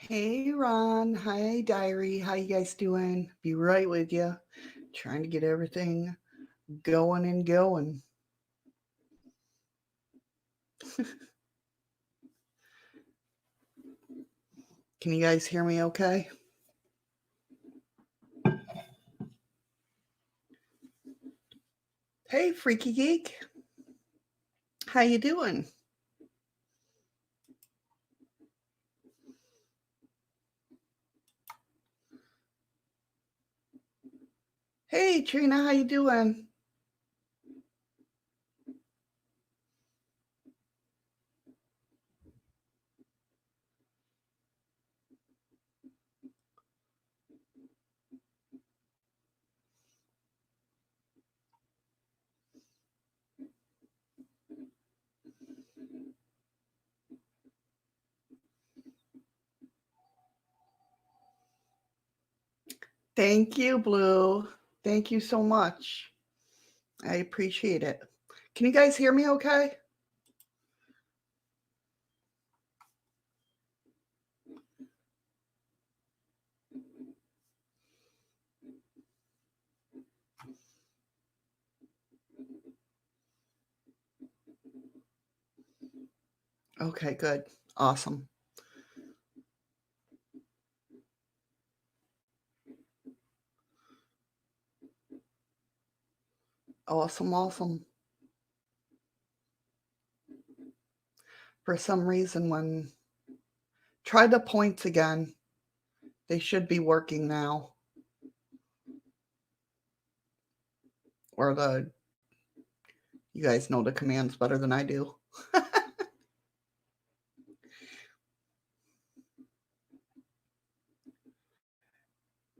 Hey Ron, hi Diary, how you guys doing? Be right with you. Trying to get everything going and going. Can you guys hear me okay? Hey Freaky Geek, how you doing? Hey Trina, how you doing? Thank you, Blue. Thank you so much. I appreciate it. Can you guys hear me okay? Okay, good. Awesome. Awesome, awesome. For some reason, when try the points again, they should be working now. Or the you guys know the commands better than I do.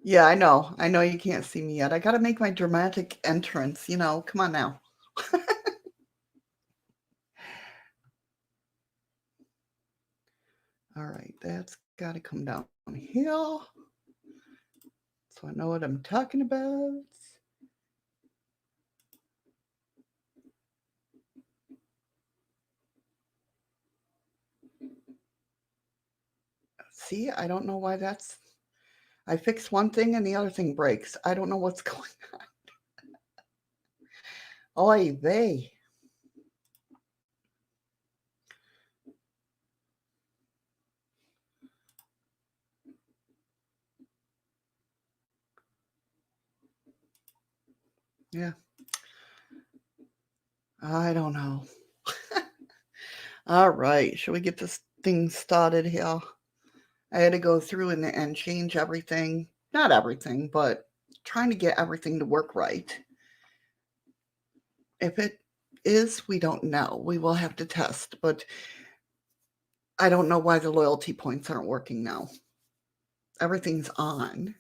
Yeah, I know. I know you can't see me yet. I gotta make my dramatic entrance, come on now. All right, that's gotta come down here so I know what I'm talking about. See, I don't know why that's. I fix one thing and the other thing breaks. I don't know what's going on. Oy vey. Yeah, I don't know. All right, should we get this thing started here? I had to go through and change everything. Not everything, but trying to get everything to work right. If it is, we don't know. We will have to test, but I don't know why the loyalty points aren't working now. Everything's on.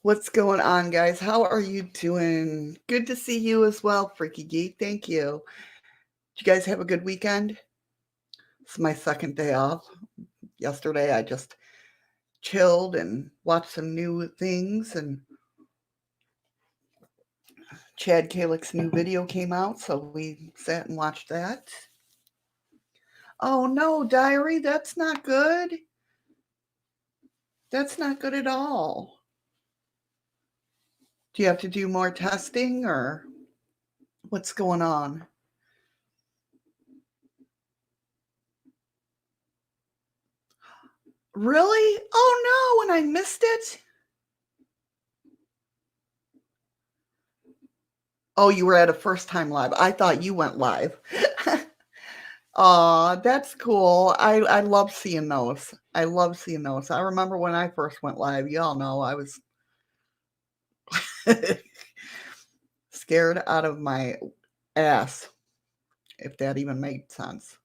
What's going on, guys? How are you doing? Good to see you as well, Freaky Geek. Thank you. Did you guys have a good weekend? It's my second day off. Yesterday, I just chilled and watched some new things, and Chad Kalick's new video came out, so we sat and watched that. Oh no, Diary, that's not good. That's not good at all. Do you have to do more testing or what's going on? Really? Oh no, and I missed it? Oh, you were at a first time live. I thought you went live. Aw, that's cool. I love seeing those. I love seeing those. I remember when I first went live, y'all know I was scared out of my ass, if that even made sense.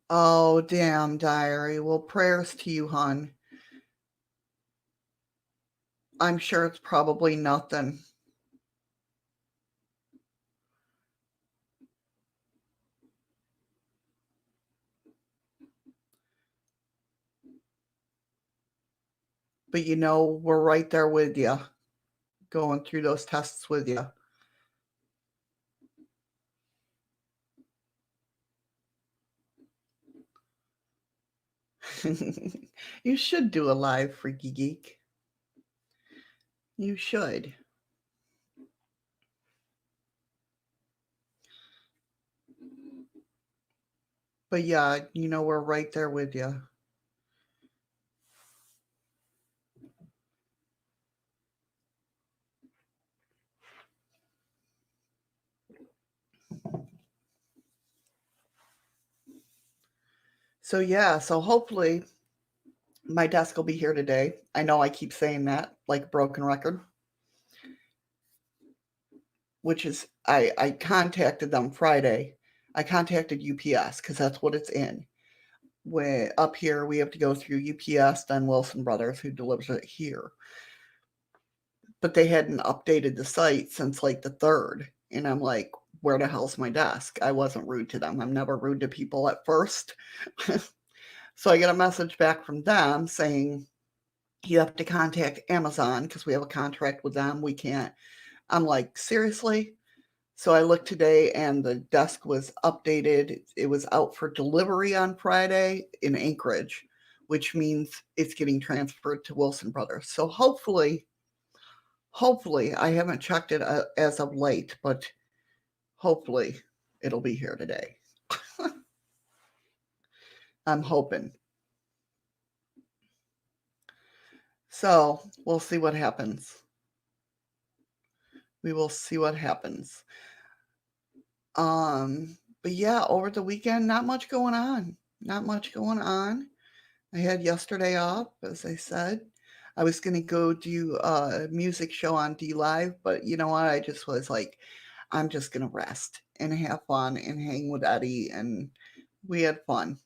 Oh, damn, Diary. Well, prayers to you, hon. I'm sure it's probably nothing. but we're right there with you, going through those tests with you. You should do a live Freaky Geek. You should. But yeah, we're right there with you. So yeah, so hopefully my desk will be here today. I know I keep saying that like a broken record, which is I contacted them Friday. I contacted UPS because that's what it's in. When up here we have to go through UPS, then Wilson Brothers, who delivers it here. But they hadn't updated the site since like the 3rd, and I'm like, where the hell's my desk? I wasn't rude to them. I'm never rude to people at first. So I get a message back from them saying you have to contact Amazon because we have a contract with them. We can't. I'm like, seriously? So I looked today and the desk was updated. It was out for delivery on Friday in Anchorage, which means it's getting transferred to Wilson Brothers. So hopefully, I haven't checked it as of late, but hopefully it'll be here today. I'm hoping. So we'll see what happens. We will see what happens. But yeah, over the weekend, not much going on. Not much going on. I had yesterday off, as I said. I was going to go do a music show on D Live, but you know what? I just was like, I'm just going to rest and have fun and hang with Eddie, and we had fun.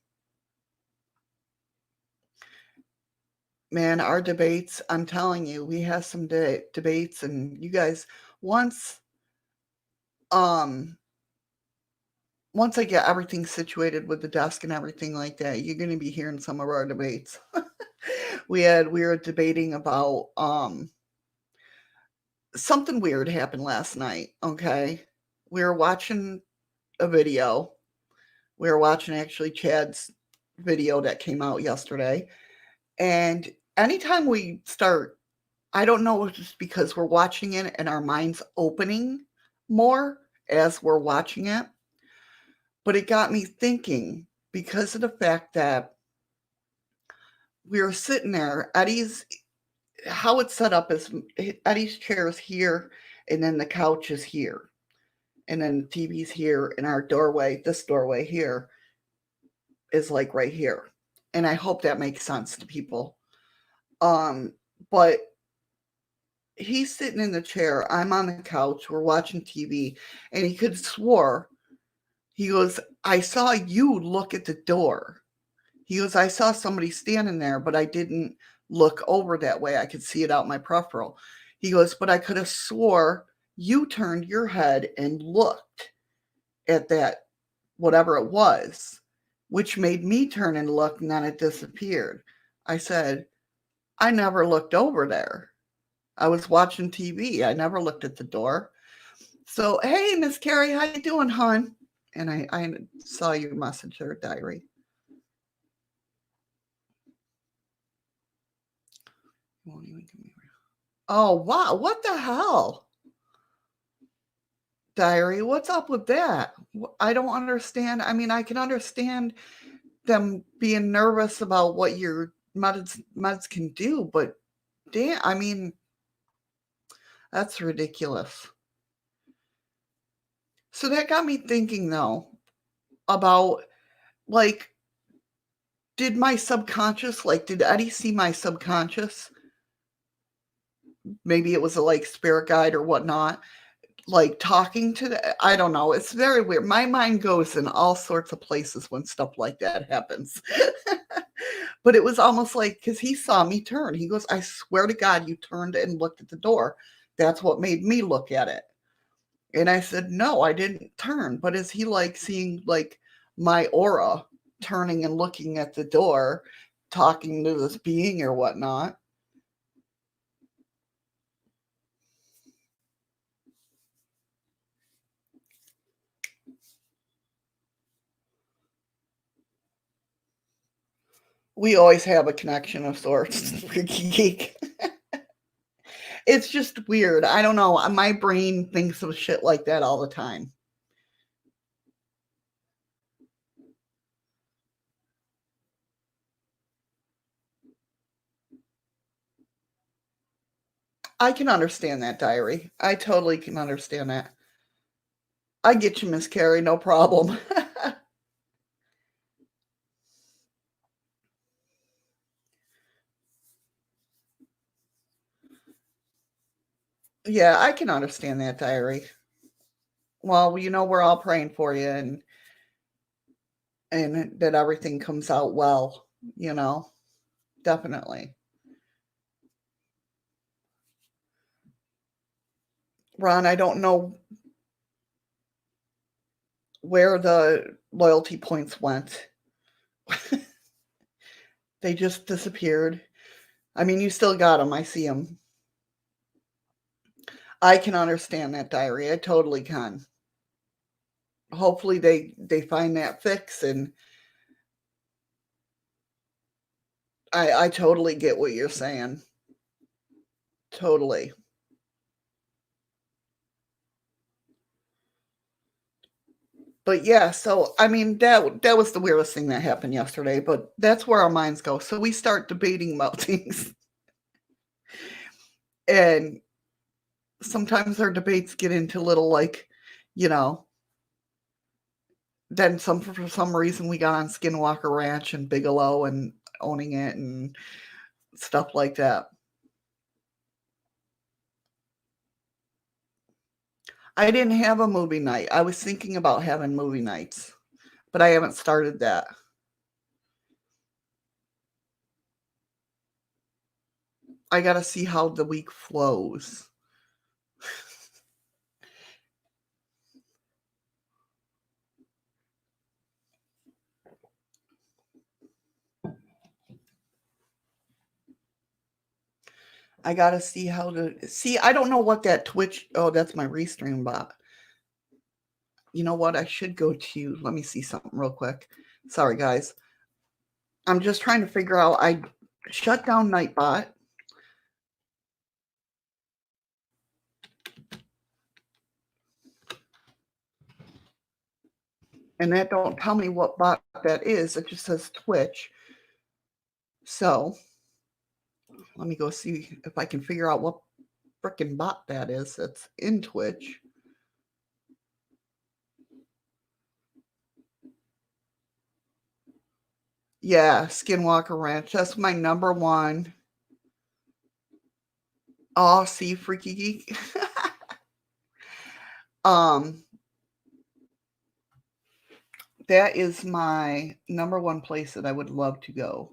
Man, our debates, I'm telling you, we have some debates, and you guys, once um once I get everything situated with the desk and everything like that, you're going to be hearing some of our debates. We were debating about something weird happened last night, okay? We were watching a video. We were watching actually Chad's video that came out yesterday. And anytime we start, I don't know if it's because we're watching it and our minds opening more as we're watching it, but it got me thinking because of the fact that we were sitting there. How it's set up is Eddie's chair is here, and then the couch is here, and then the TV's here, and our doorway, this doorway here, is like right here. And I hope that makes sense to people. But he's sitting in the chair, I'm on the couch, we're watching TV, and he could swore, he goes, I saw you look at the door. He goes, I saw somebody standing there, but I didn't look over that way. I could see it out my peripheral. He goes, but I could have swore you turned your head and looked at that, whatever it was, which made me turn and look, and then it disappeared. I said, I never looked over there. I was watching TV. I never looked at the door. So, hey, Miss Carrie, how you doing, hon? And I saw your message there, diary. Won't even give me. Oh, wow. What the hell? Diary, what's up with that? I don't understand. I mean, I can understand them being nervous about what your meds can do, but damn, I mean, that's ridiculous. So that got me thinking, though, about like, did my subconscious, like, did Eddie see my subconscious? Maybe it was a like spirit guide or whatnot, like talking to I don't know. It's very weird. My mind goes in all sorts of places when stuff like that happens. But it was almost like, because he saw me turn. He goes, I swear to God, you turned and looked at the door. That's what made me look at it. And I said, no, I didn't turn. But is he like seeing like my aura turning and looking at the door, talking to this being or whatnot? We always have a connection of sorts, Freaky Geek. It's just weird. I don't know. My brain thinks of shit like that all the time. I can understand that, Diary. I totally can understand that. I get you, Miss Carrie, no problem. Yeah, I can understand that, Diary. Well, we're all praying for you and that everything comes out well, you know. Definitely. Ron, I don't know where the loyalty points went. They just disappeared. I mean, you still got them. I see them. I can understand that, Diary. I totally can. Hopefully they find that fix, and I totally get what you're saying. Totally. But yeah, so I mean that was the weirdest thing that happened yesterday, but that's where our minds go. So we start debating about things, and sometimes our debates get into little, like, you know, then for some reason we got on Skinwalker Ranch and Bigelow and owning it and stuff like that. I didn't have a movie night. I was thinking about having movie nights, but I haven't started that. I got to see how the week flows. I got to see how to see. I don't know what that Twitch. Oh, that's my restream bot. You know what? I should go to. Let me see something real quick. Sorry, guys. I'm just trying to figure out. I shut down Nightbot. And that don't tell me what bot that is. It just says Twitch. So let me go see if I can figure out what freaking bot that is that's in Twitch. Yeah, Skinwalker Ranch. That's my number one. Oh, see, Freaky Geek. um, that is my number one place that I would love to go.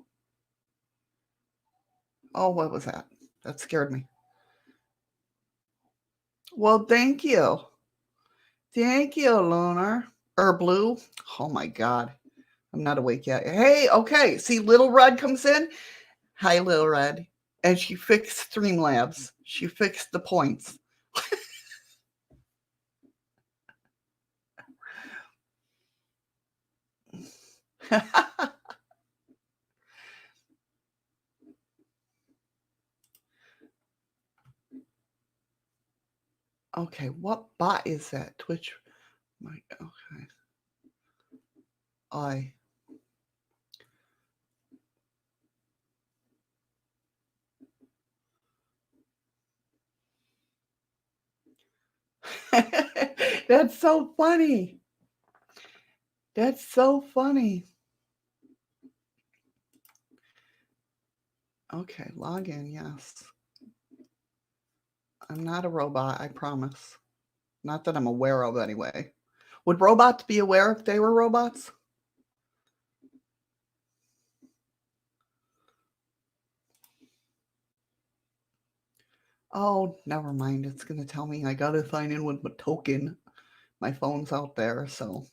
Oh, what was that? That scared me. Well, thank you. Thank you, Lunar. Or Blue. Oh my God. I'm not awake yet. Hey, okay. See, Little Red comes in. Hi, Little Red. And she fixed Streamlabs. She fixed the points. Okay, what bot is that? Twitch. My okay. I. That's so funny. That's so funny. Okay, log in. Yes. I'm not a robot, I promise. Not that I'm aware of, anyway. Would robots be aware if they were robots? Oh, never mind. It's going to tell me I got to sign in with my token. My phone's out there, so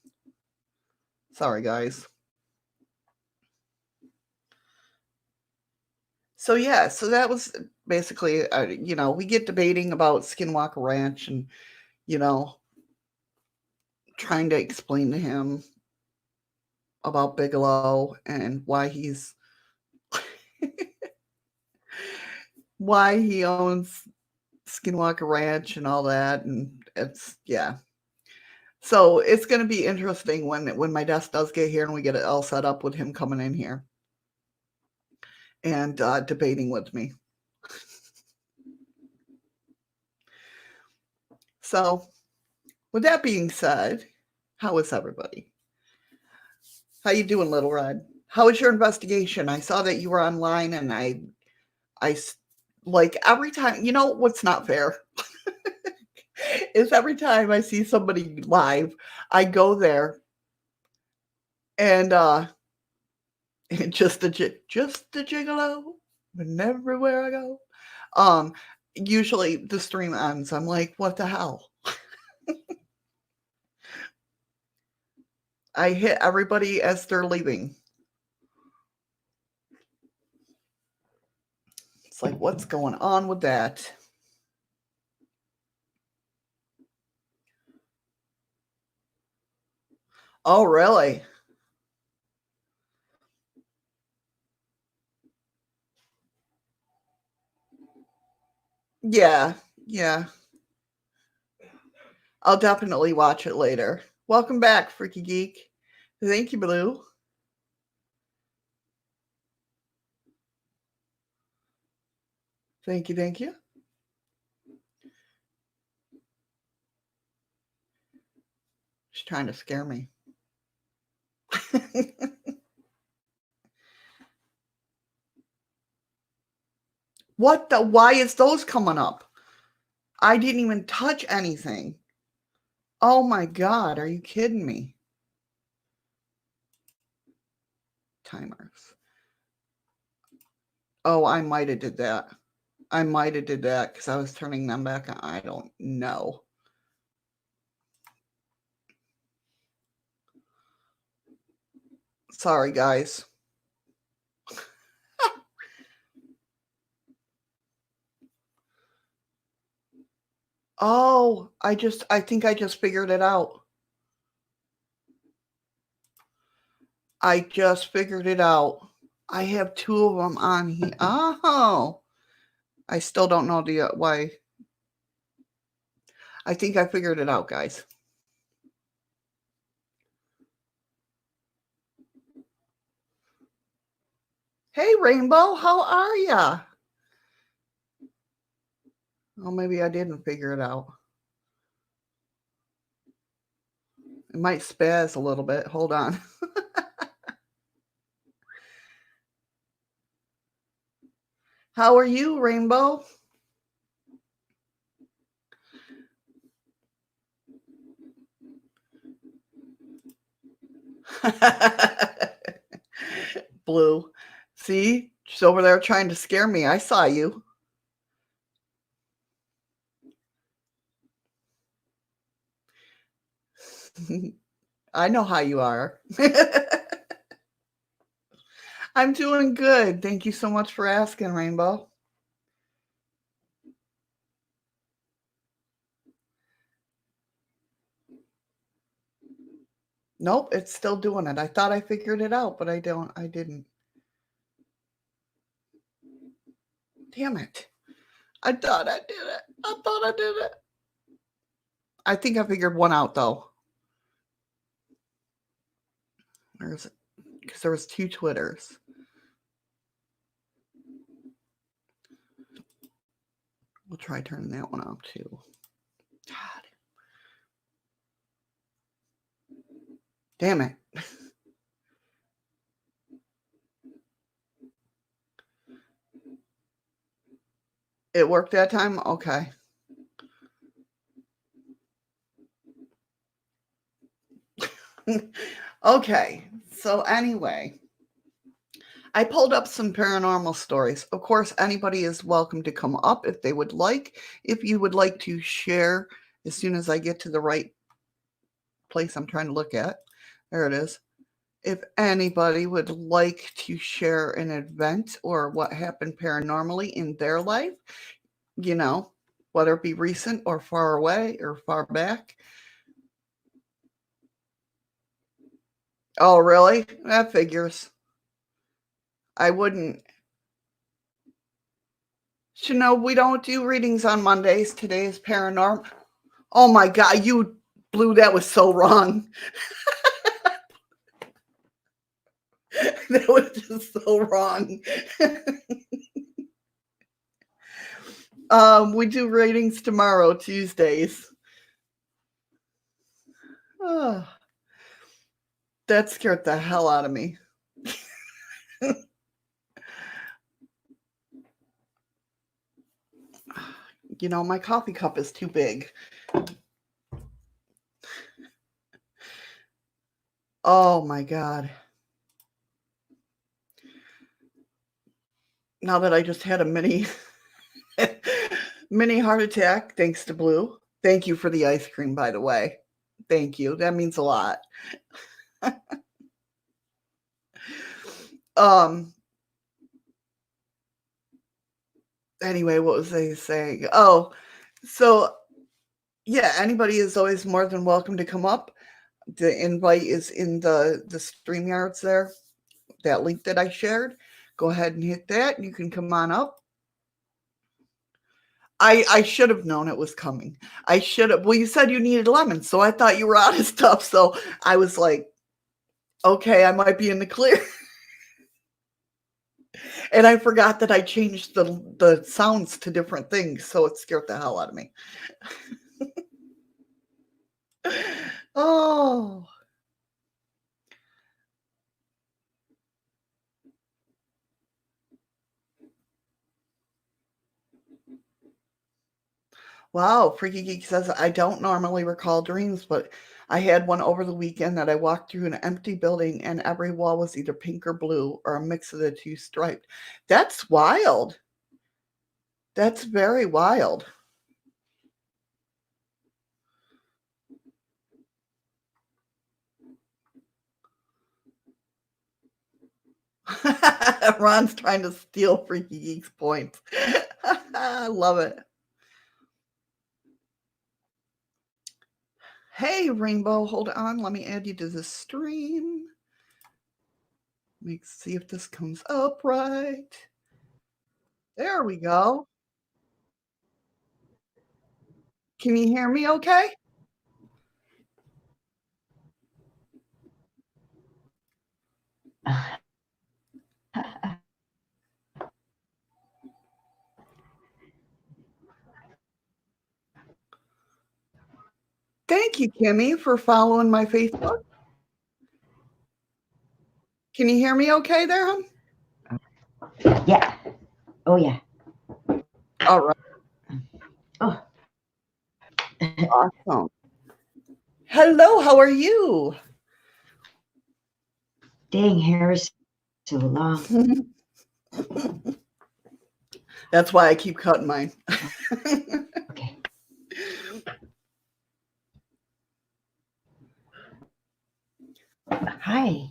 sorry, guys. So, yeah, so that was basically, we get debating about Skinwalker Ranch and, you know, trying to explain to him about Bigelow and why he's Why he owns Skinwalker Ranch and all that, and it's yeah. So it's going to be interesting when my desk does get here and we get it all set up with him coming in here and debating with me. So, with that being said, how is everybody? How you doing, Little Red? How was your investigation? I saw that you were online, and I like every time. You know what's not fair is every time I see somebody live, I go there and just a gigolo, and everywhere I go. Um, Usually the stream ends. I'm like, what the hell? I hit everybody as they're leaving. It's like, what's going on with that? Oh, really? Yeah, yeah. I'll definitely watch it later. Welcome back, Freaky Geek. Thank you, Blue. Thank you, thank you. She's trying to scare me. What the? Why is those coming up? I didn't even touch anything. Oh my God, are you kidding me? Timers. Oh, I might have did that. I might have did that because I was turning them back on. I don't know. Sorry, guys. Oh, I think I just figured it out. I just figured it out. I have two of them on here. Oh, I still don't know why. I think I figured it out, guys. Hey, Rainbow, how are ya? Oh, maybe I didn't figure it out. It might spaz a little bit. Hold on. How are you, Rainbow? Blue. See? She's over there trying to scare me. I saw you. I know how you are. I'm doing good. Thank you so much for asking, Rainbow. Nope, it's still doing it. I thought I figured it out, but I didn't. Damn it. I thought I did it. I thought I did it. I think I figured one out though. Where's it? Because there was two Twitters. We'll try turning that one off too. God. Damn it. It worked that time? Okay. Okay. So anyway, I pulled up some paranormal stories. Of course, anybody is welcome to come up if they would like. If you would like to share, as soon as I get to the right place I'm trying to look at, there it is. If anybody would like to share an event or what happened paranormally in their life, you know, whether it be recent or far away or far back. Oh, really? That figures. I wouldn't. We don't do readings on Mondays. Today is paranormal. Oh my God, you blew that was so wrong. That was just so wrong. We do readings tomorrow, Tuesdays. Oh, that scared the hell out of me. My coffee cup is too big. Oh my God. Now that I just had a mini mini heart attack thanks to Blue. Thank you for the ice cream, by the way. Thank you. That means a lot. Um anyway, what was I saying? Oh, so yeah, anybody is always more than welcome to come up. The invite is in the StreamYards there. That link that I shared. Go ahead and hit that and you can come on up. I should have known it was coming. I should have. Well, you said you needed lemons, so I thought you were out of stuff. So I was like, okay, I might be in the clear. And I forgot that I changed the sounds to different things, so it scared the hell out of me. Oh, wow. Freaky Geek says, I don't normally recall dreams, but I had one over the weekend that I walked through an empty building and every wall was either pink or blue or a mix of the two striped. That's wild. That's very wild. Ron's trying to steal Freaky Geek's points. I love it. Hey, Rainbow, hold on. Let me add you to the stream. Let's see if this comes up right. There we go. Can you hear me okay? Thank you, Kimmy, for following my Facebook. Can you hear me okay there, hon? Yeah. Oh, yeah. All right. Oh, Awesome. Hello, how are you? dang, hair is so long. That's why I keep cutting mine. Okay. Hi.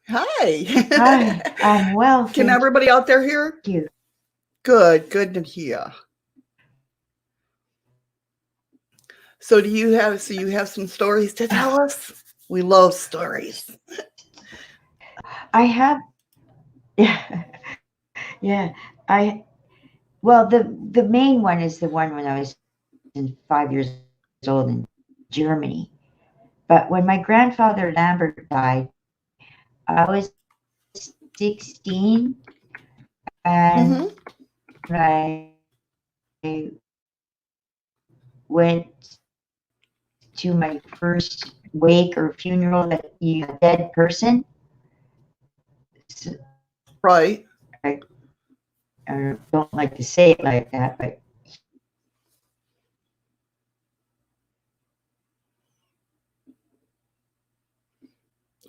Hi. Hi. I'm well, Can thank everybody out there hear? you. Good, good to hear. So you have some stories to tell us? We love stories. I have, yeah, yeah. I well, the main one is the one when I was 5 years old in Germany. But when my grandfather Lambert died, I was 16, and Mhm. I went to my first wake or funeral that you a dead person. So Right. I don't like to say it like that, but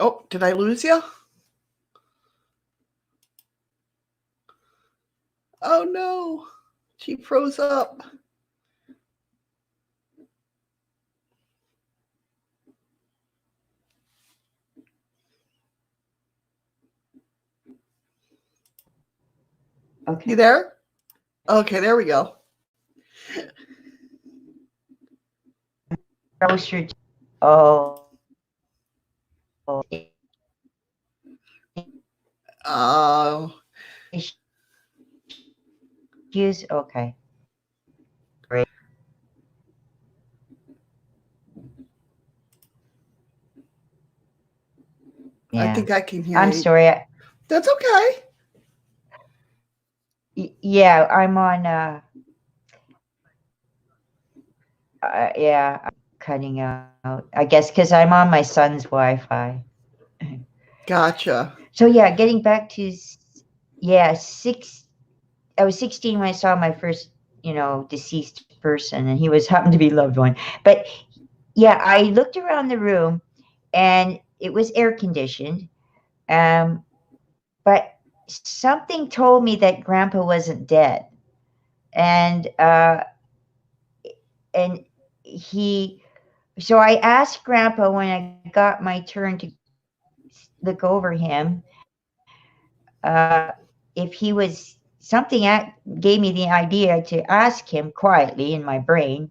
Oh, did I lose you? Oh no. She froze up. You okay. there? Okay, there we go. Grocer. Oh, Oh, you use? Okay. Great. I Yeah. think I can hear I'm you. sorry. That's okay. Yeah, I'm on yeah, I'm cutting out. I guess cuz I'm on my son's Wi-Fi. Gotcha. So yeah, getting back to yeah, I was 16 when I saw my first, deceased person, and he was happened to be a loved one. But yeah, I looked around the room, and it was air conditioned. But something told me that Grandpa wasn't dead, and and he. So I asked Grandpa when I got my turn to look over him, if he was something. Gave me the idea to ask him quietly in my brain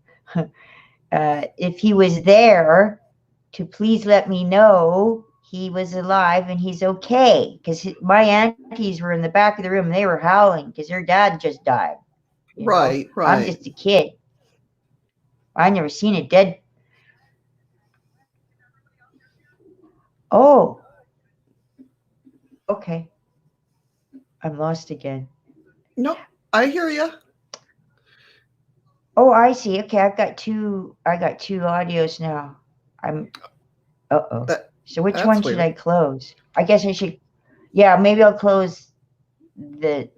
if he was there to please let me know he was alive and he's okay. Because my aunties were in the back of the room and they were howling because their dad just died. Right, I'm right. just a kid. I never seen a dead. Oh, okay. I'm lost again. Nope. I hear you. Oh, I see. Okay, I've got two. I got two audios now. I'm. Uh-oh. That So which one that's should weird. I close? I guess I should. Yeah, maybe I'll close the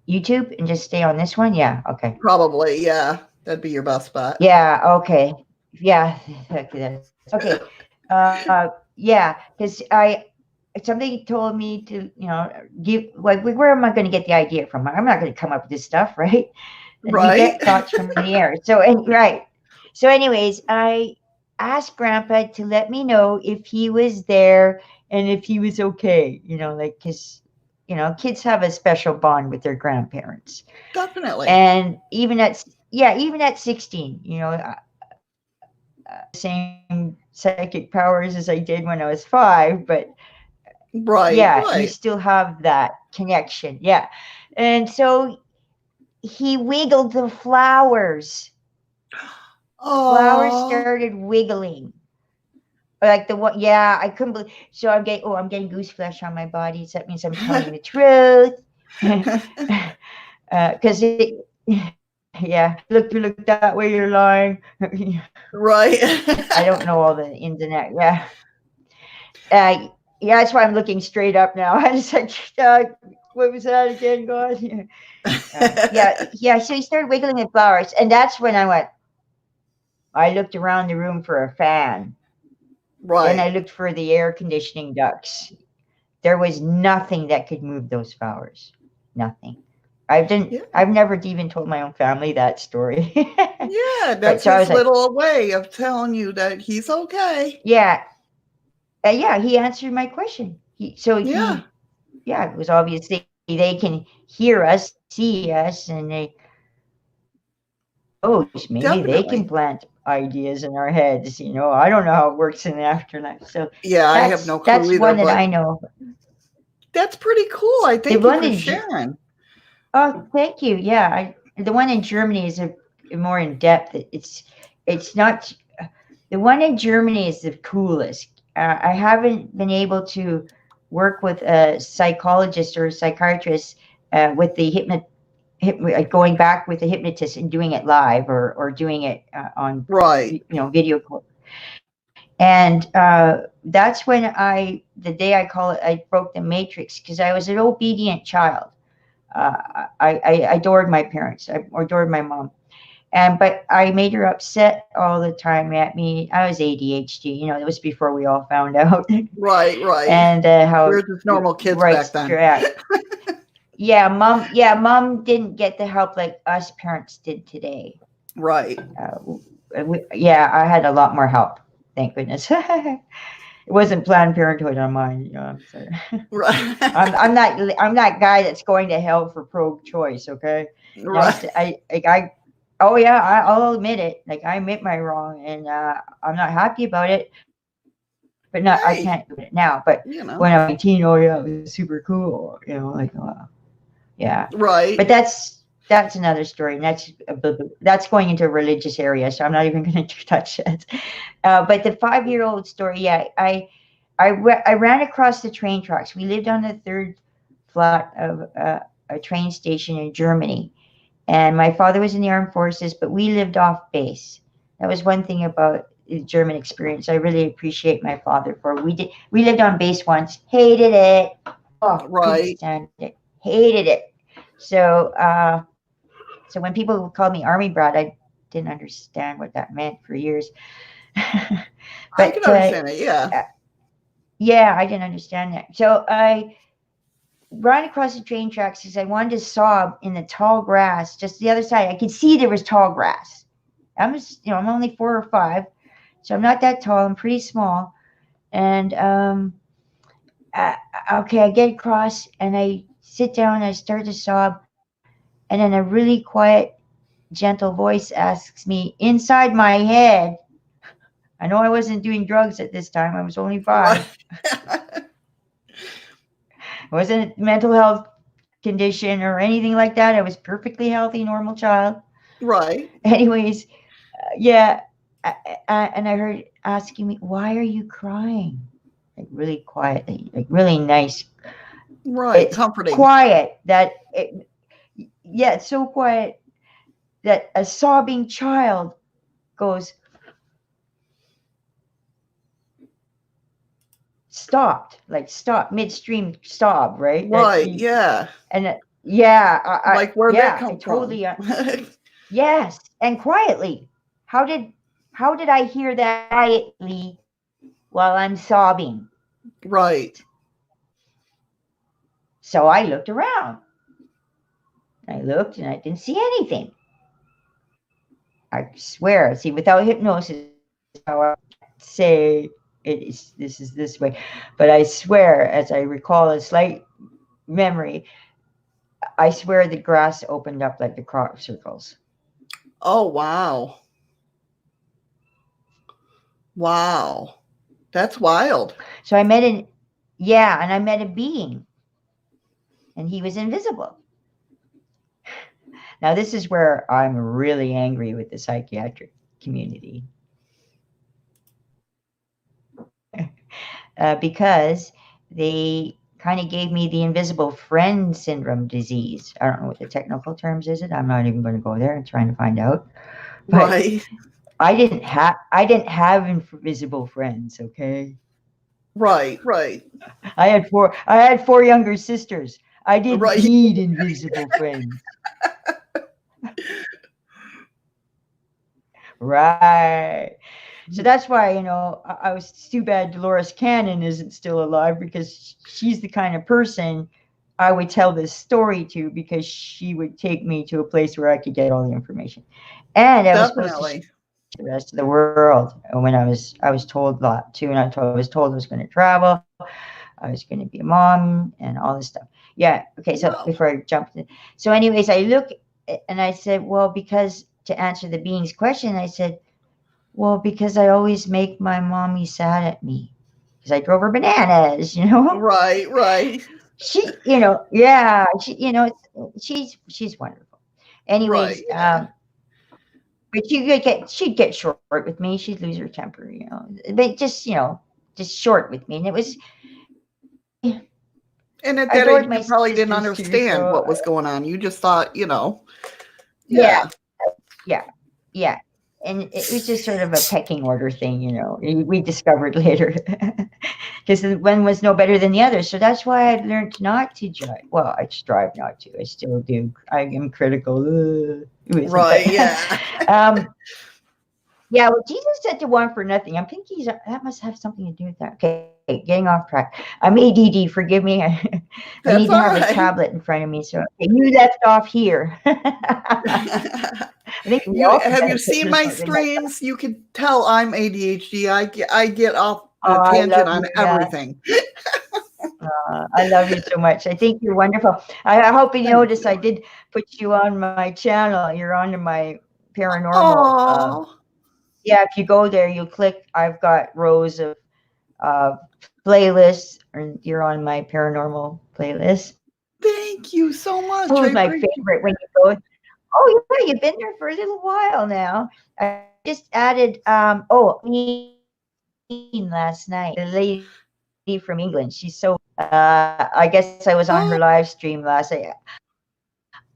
YouTube and just stay on this one. Yeah. Okay. Probably, yeah. That'd be your best bet. Yeah. Okay. Yeah. Okay. That's okay. Yeah. Because somebody told me to, give like where am I going to get the idea from? I'm not going to come up with this stuff, right? And you Right? get thoughts from the air. So and right. So, anyways, I asked Grandpa to let me know if he was there and if he was okay. Like because kids have a special bond with their grandparents, Definitely. and even at 16, the same psychic powers as I did when I was 5, but Right, yeah, you right. still have that connection. Yeah. And so he wiggled the flowers. The flowers Oh. started wiggling. Like the one, yeah, I couldn't believe. So I'm getting goose flesh on my body. So that means I'm telling the truth. Because yeah, if you look that way, you're lying. Right. I don't know all the ins and outs. Yeah. Yeah, that's why I'm looking straight up now. I just like, what was that again, God? Yeah. So he started wiggling the flowers, and that's when I went. I looked around the room for a fan. Then I Right. looked for the air conditioning ducts. There was nothing that could move those flowers. Nothing. Yeah. I've never even told my own family that story. Yeah, But that's so I his was like, little way of telling you that he's okay. yeah, yeah. He answered my question. Yeah, Yeah, it was obviously they can hear us, see us, and who knows, maybe they can definitely. plant ideas in our heads. I don't know how it works in the afterlife. So Yeah, I have no that's clue either, one that but I know. that's pretty cool. I The thank you one for in sharing. Oh, thank you. Yeah, the one in Germany is more in depth. It's not the one in Germany is the coolest. I haven't been able to work with a psychologist or a psychiatrist with the going back with the hypnotist and doing it live or doing it on Right. video call. And that's when the day I broke the matrix because I was an obedient child. I adored my parents. I adored my mom, but I made her upset all the time at me. I was ADHD. It was before we all found out, Right, right. and how We're just normal kids right back then. straight. Yeah, mom. Yeah, mom didn't get the help like us parents did today. Right. Yeah, I had a lot more help. Thank goodness. It wasn't Planned Parenthood on mine. I'm sorry. Right. I'm that guy that's going to hell for pro-choice. Okay, and Right. oh yeah, I'll admit it. Like I admit my wrong, and I'm not happy about it. But not I can't do it now. But when I was 18, oh yeah, it was super cool. Like yeah. But Right. that's another story, and that's going into a religious area, so I'm not even going to touch that. But the 5-year-old story, yeah, I ran across the train tracks. We lived on the third flat of a train station in Germany, and my father was in the armed forces, but we lived off base. That was one thing about the German experience I really appreciate my father for. We lived on base once, hated it. Oh, couldn't Right. stand it, hated it. So so when people would call me army brat, I didn't understand what that meant for years. I can But understand it. Yeah. uh, yeah, I didn't understand that. So I ran across the train tracks because I wanted to sob in the tall grass just the other side. I could see there was tall grass. I'm only 4 or 5, so I'm not that tall. I'm pretty small. And uh, okay, I get across and I sit down and I start to sob, and then a really quiet, gentle voice asks me inside my head. I know I wasn't doing drugs at this time. I was only Right. 5. It wasn't a mental health condition or anything like that. I was perfectly healthy, normal child. Right. Anyways, yeah, and I heard asking me, "Why are you crying?" Like really quietly, like really nice. Right. It's Comforting. quiet that yeah, it's so quiet that a sobbing child goes stopped, like stop midstream sob, right? That Right. you Yeah. and yeah, Like, where'd that I come from? totally yes, and quietly. How did how did I hear that quietly while I'm sobbing? Right. So I looked around. I looked and I didn't see anything. I swear, see, without hypnosis, this is how I say this is this way. But I swear, as I recall a slight memory, I swear the grass opened up like the crop circles. Oh, wow. Wow. That's wild. So I met an yeah, and I met a being, and he was invisible. Now this is where I'm really angry with the psychiatric community because they kind of gave me the invisible friend syndrome disease. I don't know what the technical terms is. It. I'm not even going to go there and trying to find out. But Right. I didn't have invisible friends. Okay, Right. Right. I had four younger sisters. I didn't Right. need invisible friends. Right. So that's why, I was it's too bad Dolores Cannon isn't still alive because she's the kind of person I would tell this story to because she would take me to a place where I could get all the information. And I was supposed to share Definitely. the rest of the world when I was told that too, and I was told I was going to travel, I was going to be a mom, and all this stuff. Yeah. Okay. So Wow. before I jumped in, so anyways, I look and I said, well, because to answer the being's question, I said, well, because I always make my mommy sad at me because I drove her bananas. Right. Right. Yeah, she's wonderful. Right. Anyways, Yeah. but she'd get short with me. She'd lose her temper. But just short with me, and And at I that age, adored you my probably didn't sisters too. understand So what was going on. You just thought, yeah, yeah. yeah, yeah. And it was just sort of a pecking order thing. We discovered later. Because one was no better than the other. So that's why I learned not to judge. Well, I strive not to. I still do. I am critical with it, but Right. Yeah. um, yeah. Well, Jesus said to want for nothing. I'm thinking that must have something to do with that. Okay, getting off track. I'm ADD. Forgive me. I need That's to have all a right. tablet in front of me. So okay, you left off here. I think we You all have you benefit seen from my something like that. streams? You can tell I'm ADHD. I get off the Oh, I tangent love on you. Yeah. everything. I love you so much. I think you're wonderful. I hope you Thank notice you. I did put you on my channel. You're on my paranormal. Oh, Yeah, if you go there, you click. I've got rows of uh, playlists, and you're on my paranormal playlist. thank you so It's much. I always my appreciate favorite when that. you go. Oh yeah, you've been there for a little while now. I just added Eileen last night, the lady from England. She's so I guess I was on her live Oh, stream last night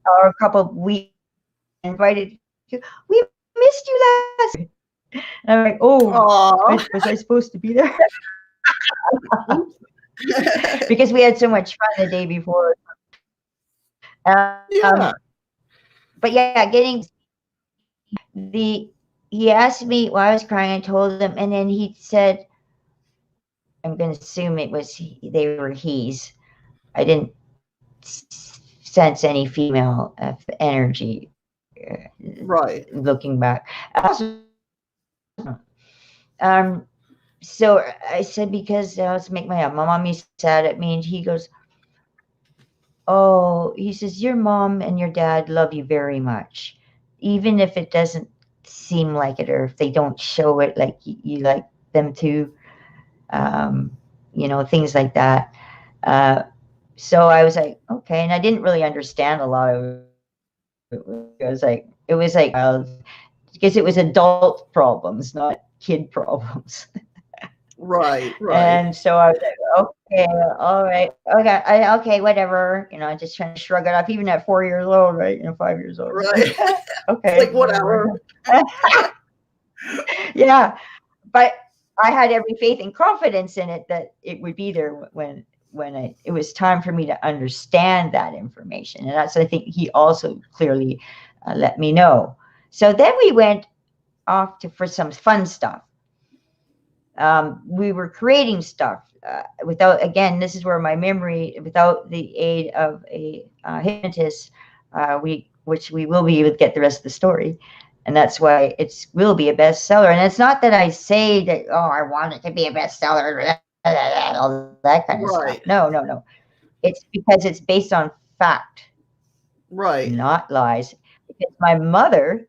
or a couple of weeks ago, and she invited, we missed you last night. And I'm like, oh, was I aw. supposed to be there? Oops. Because we had so much fun the day before. Yeah, But yeah, getting the he asked me why I was crying. I told him, and then he said, "I'm going to assume it was they were he's." I didn't sense any female energy right, looking back. Um, so I said because I was make my mommy sad at me, and he goes, "Oh," he says, "your mom and your dad love you very much, even if it doesn't seem like it, or if they don't show it like you like them to, um, things like that." Uh, so I was like, okay, and I didn't really understand a lot of it. It was like because it was adult problems, not kid problems. right, right, And so I was like, okay, all right, okay, okay, whatever. Just trying to shrug it off, even at 4 years old, right? 5 years old. right. It's Okay, like, whatever. whatever. Yeah, but I had every faith and confidence in it that it would be there when it was time for me to understand that information, and that's I think he also clearly let me know. So then we went off for some fun stuff. We were creating stuff without, again, this is where my memory, without the aid of a hypnotist, which we will be able to get the rest of the story. And that's why it will be a bestseller. And it's not that I say that, oh, I want it to be a bestseller, all that kind of stuff. No, Right, no, no. It's because it's based on fact, right, not lies. Because my mother,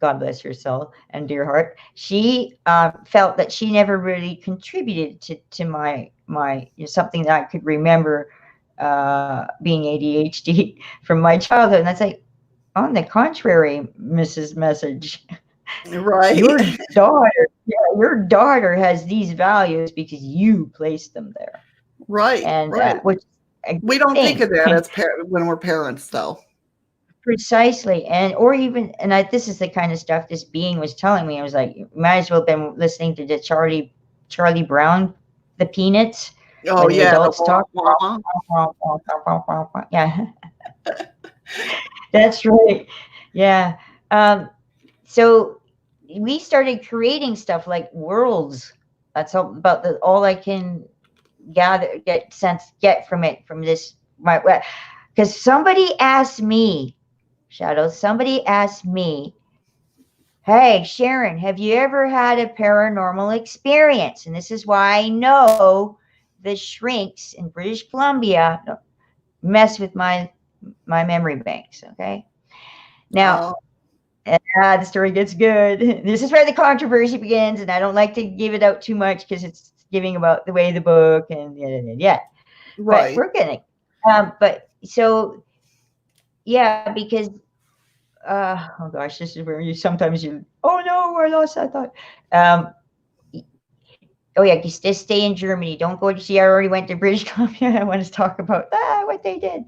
God bless her soul and dear heart, she felt that she never really contributed to my something that I could remember being ADHD from my childhood. And that's like, on the contrary, Mrs. Message, right, your daughter has these values because you placed them there, right, and right. which a We good don't think thing. of that as when we're parents, though. Precisely, and or even, and this is the kind of stuff this being was telling me. I was like, you might as well have been listening to the Charlie Brown, the Peanuts, Oh, when the yeah, the adults talk. wah-wah. Yeah, that's right. Yeah. Um, so we started creating stuff like worlds. That's all I can get from it, from this, my, because somebody asked me, Shadows, somebody asked me, "Hey, Sharon, have you ever had a paranormal experience?" And this is why I know the shrinks in British Columbia don't mess with my memory banks. Okay, now Oh, the story gets good. This is where the controversy begins, and I don't like to give it out too much because it's giving about the way the book and yeah. But right. we're gonna, but so yeah, because oh gosh, this is where you sometimes oh no, I lost that thought. Um, oh yeah, just stay in Germany. Don't go to see. I already went to British Columbia. I want to talk about what they did.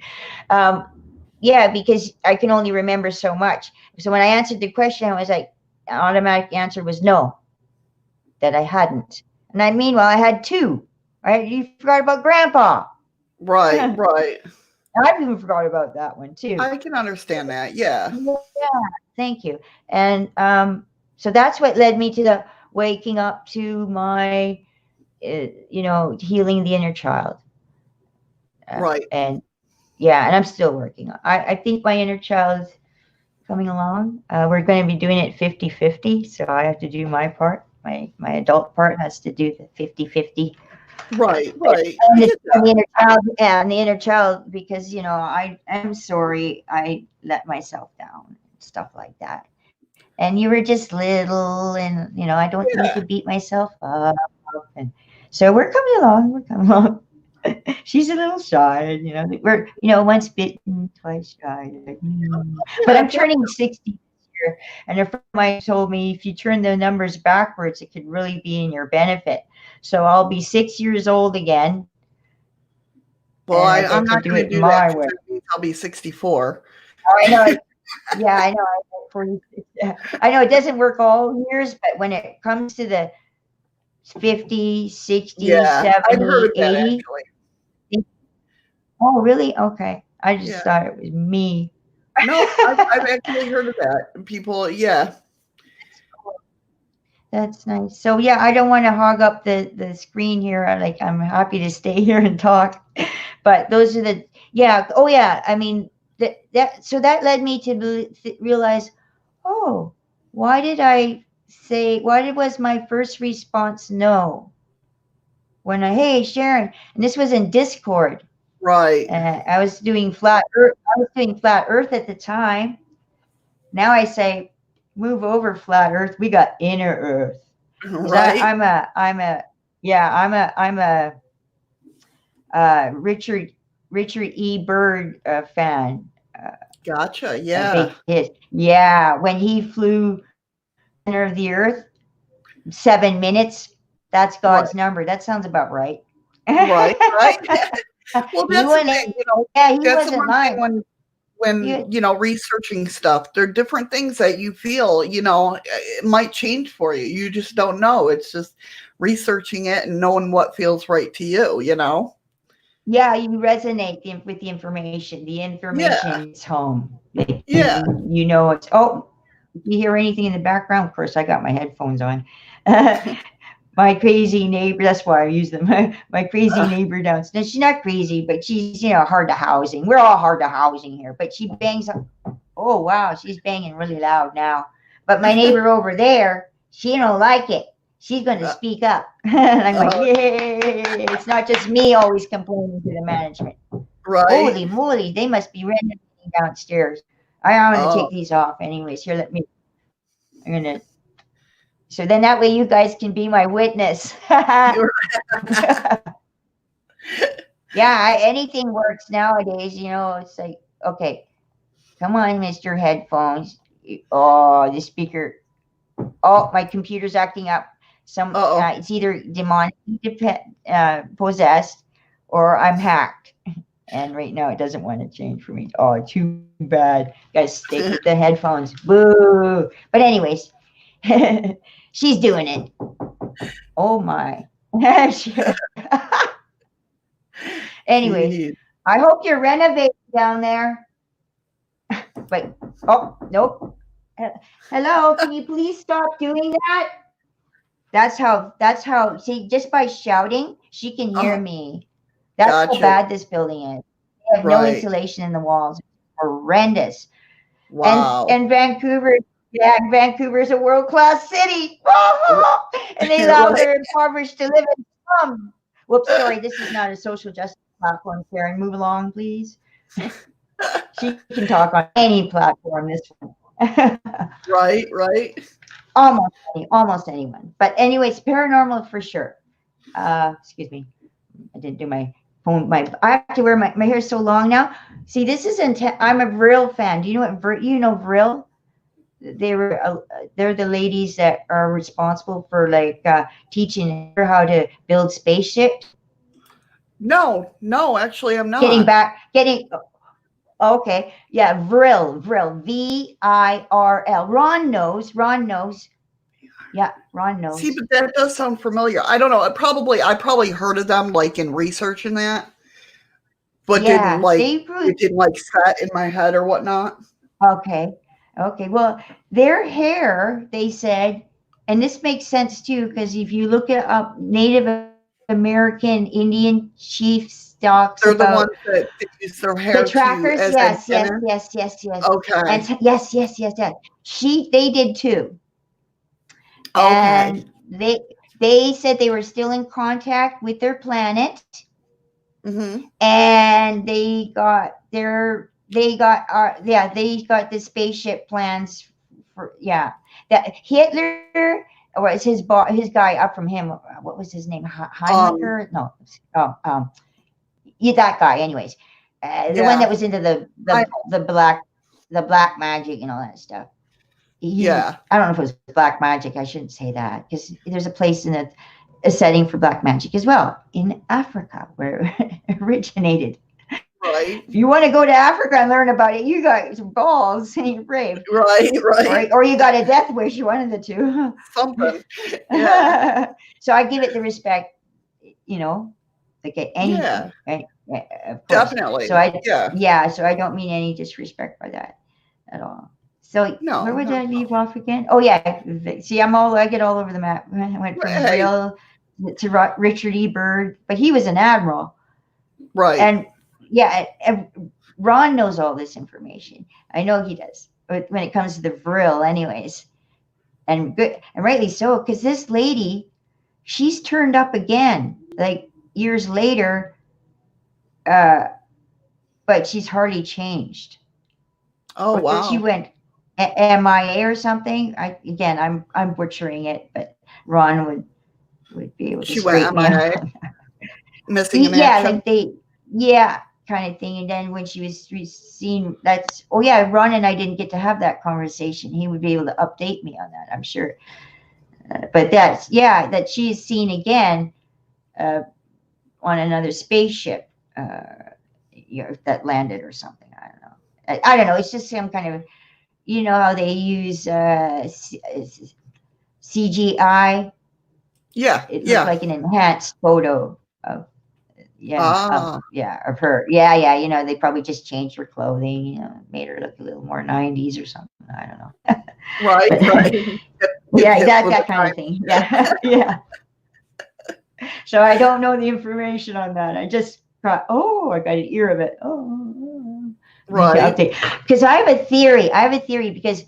Um, yeah, because I can only remember so much. So when I answered the question, I was like, the automatic answer was no, that I hadn't. And I meanwhile, I had two. Right? You forgot about Grandpa. Right, I right. even forgot about that one too. I can understand that, yeah. Yeah, thank you. And so that's what led me to the waking up to my, healing the inner child. Right, And yeah, and I'm still working on. I think my inner child is coming along. We're going to be doing it 50-50, so I have to do my part. My adult part has to do the 50-50. right, And right. I get and that. the inner child, yeah, and the inner child, because I am sorry I let myself down and stuff like that. And you were just little, and I don't need to Yeah, beat myself up. And so we're coming along. We're coming along. She's a little shy, and we're once bitten, twice shy. Like, But Yeah, I'm turning 60 this year, and a friend of mine told me if you turn the numbers backwards, it could really be in your benefit. So I'll be 6 years old again, well, and I I'm get to not do gonna it do that my because way. that means I'll be 64. Oh, I know. Yeah, I know. For you, I know it doesn't work all years, but when it comes to the 50, 60, Yeah, I've heard 70, of that 80. actually. Oh, really? Okay. I just Yeah. thought it was me. No, I've actually heard of that. People, yeah. That's nice. So yeah, I don't want to hog up the screen here. I'm happy to stay here and talk. But those are the yeah. Oh yeah. I mean that led me to realize, oh, why did was my first response no when hey Sharon, and this was in Discord. Right. I was doing flat Earth. I was doing flat Earth at the time. Now I say, move over flat Earth. We got inner Earth because Right. I'm a Richard E. Byrd fan. Gotcha. A Yeah. big hit. Yeah, when he flew center of the Earth, 7 minutes. That's Right. God's number. That sounds about right. Right. Right. Well, He that's the went. thing, you know, Yeah, he that's the wasn't one thing lying. when, He, researching stuff, there are different things that you feel, it might change for you. You just don't know. It's just researching it and knowing what feels right to you, you know? yeah, you resonate with the information. The Yeah. information is home. Like, Yeah. it's, oh, if you hear anything in the background, of course, I got my headphones on. My crazy neighbor, that's why I use them. My crazy Uh, neighbor downstairs. She's not crazy, but she's, hard to housing. We're all hard to housing here, but she bangs. Oh, wow, she's banging really loud now. But my neighbor over there, she don't like it. She's going to uh, speak up. And I'm like, uh, yay. It's not just me always complaining to the management. right. Holy moly, they must be renovating downstairs. I'm going to Oh, take these off anyways. Here, I'm going to, so then that way you guys can be my witness. you're Yeah, anything works nowadays. It's like, okay, come on, Mr. Headphones. Oh, the speaker. Oh, my computer's acting up. uh-oh. It's either demonically possessed or I'm hacked. And right now, it doesn't want to change for me. Oh, too bad. Gotta stick with the headphones. Boo. But anyways, she's doing it. Oh my. Anyways, Jeez. I hope you're renovating down there. But oh nope. Hello, can you please stop doing that? That's how see, just by shouting, she can hear Uh, me. That's how gotcha. bad this building is. They have no Right. insulation in the walls. It's horrendous. And Wow. and Vancouver, yeah, Vancouver is a world class city. And they allow Right. their impoverished to live in slum. Whoops, sorry, this is not a social justice platform, Karen. Move along, please. She can talk on any platform, this one. Right, right. Almost anyone. But anyways, paranormal for sure. Excuse me. I didn't do my phone. I have to wear my hair so long now. See, this is intense. I'm a Vril fan. Do you know what Vril? They're the ladies that are responsible for teaching her how to build spaceships. No, no, actually, I'm Getting not. back, getting okay, yeah, Vril, Virl. Ron knows. Yeah, Ron See, knows. but that does sound familiar. I don't know. I probably heard of them like in research and that, but Yeah, it didn't like set in my head or whatnot. okay. Okay. Well, their hair, they said, and this makes sense too, because if you look at up Native American Indian chiefs talks They're about the ones that use their the hair to trackers. as Yes, yes, antenna. yes, yes, yes. And Okay. yes. They did too. Okay. And they said they were still in contact with their planet, Mhm. and they got the spaceship plans for, yeah, that Hitler, or was his guy up from him, what was his name, Um, Heinlecher, no, oh, Yeah, that guy. Anyways, the one that Yeah. was into I the black magic and all that stuff. yeah. I don't know if it was black magic. I shouldn't say that because there's a place in a setting for black magic as well in Africa where it originated. Right. If you want to go to Africa and learn about it, you got some balls and you're brave, Right, right. or you got a death wish. One of the two. Something. Yeah. So I give it the respect, you know, like anything, Yeah. right? Of course. So Definitely. I, Yeah. yeah, so I don't mean any disrespect by that at all. So where No, would not I leave off again? Oh yeah, see, I get all over the map. I went from the hey, Vril to Richard E. Byrd, but he was an admiral, right. and yeah, Ron knows all this information. I know he does. But when it comes to the Vril, anyways, and good and rightly so, because this lady, she's turned up again, like years later, uh, but she's hardly changed. Oh, Or she wow. went MIA or something. I'm butchering it, but Ron would be able to She went straighten me out. MIA, missing in Yeah, action. like yeah, kind of thing. And then when she was seen, that's, oh yeah, Ron and I didn't get to have that conversation. He would be able to update me on that, I'm sure. But that's, yeah, that she's seen again uh, on another spaceship that landed or something. I don't know. I don't know. It's just some kind of, how they use CGI. Yeah, It looked yeah. like an enhanced photo of Ah, of her. Yeah, yeah. They probably just changed her clothing. Made her look a little more '90s or something. I don't know. right, But right. Get yeah, hip with the that kind of thing. Yeah, yeah. So I don't know the information on that. I just got, I got an ear of it. Oh, maybe I'll right. take, because I have a theory. Because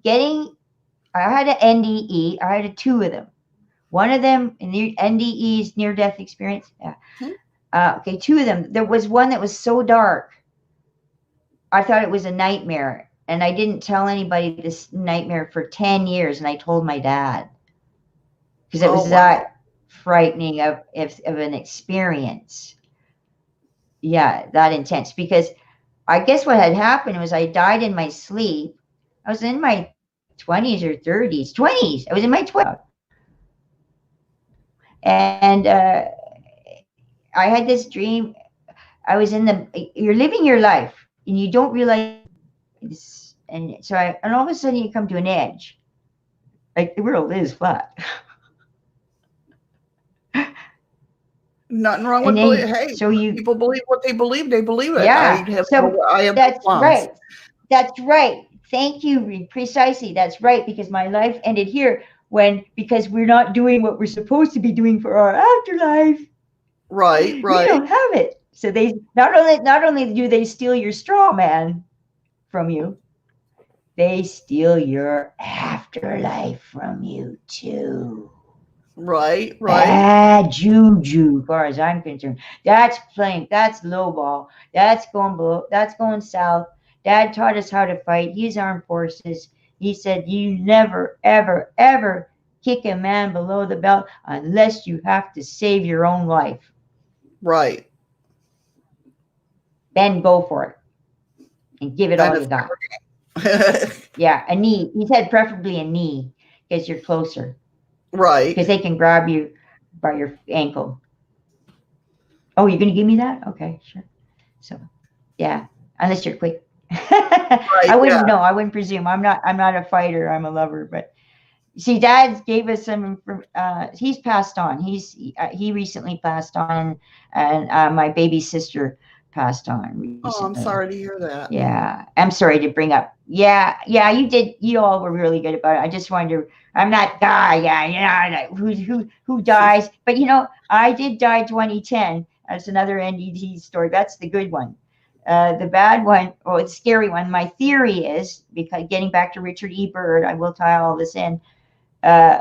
getting, I had an NDE. I had two of them. One of them, NDE's near death experience. Yeah. Hmm. Okay, two of them. There was one that was so dark, I thought it was a nightmare. And I didn't tell anybody this nightmare for 10 years. And I told my dad because it Oh, was wow. that frightening of an experience. Yeah, that intense. Because I guess what had happened was I died in my sleep. I was in my 20s or 30s. 20s. I was in my 20s. And I had this dream. You're living your life and you don't realize this. And all of a sudden you come to an edge. Like the world is flat. Nothing wrong And with then, hey, so you, people believe what they believe. They believe it. yeah. So I have no that's qualms. right. That's right. Thank you. Precisely. That's right. Because my life ended here because we're not doing what we're supposed to be doing for our afterlife. Right, We right, don't have it. So they not only do they steal your straw man from you, they steal your afterlife from you too. right, right, Bad juju, as far as I'm concerned. That's playing. That's lowball. That's going below. That's going south. Dad taught us how to fight. He's armed forces. He said you never, ever, ever kick a man below the belt unless you have to save your own life. right. Then go for it and give it Then all you it's got. fair game. Yeah, a knee. He said preferably a knee because you're closer. Right, Because they can grab you by your ankle. Oh, you're gonna give me that? Okay, sure. So, yeah, unless you're quick. right, I yeah. wouldn't know. I wouldn't presume. I'm not. I'm not a fighter. I'm a lover. But see, Dad gave us some. He's passed on. He recently passed on, and my baby sister passed on Oh, I'm recently. sorry to hear that. Yeah, I'm sorry to bring up. Yeah, yeah, you did. You all were really good about it. I just wanted to. I'm not guy. Yeah, who dies. But I did die 2010. That's another NDT story. That's the good one. The bad one, or the scary one. My theory is, because getting back to Richard E. Byrd, I will tie all this in. Uh,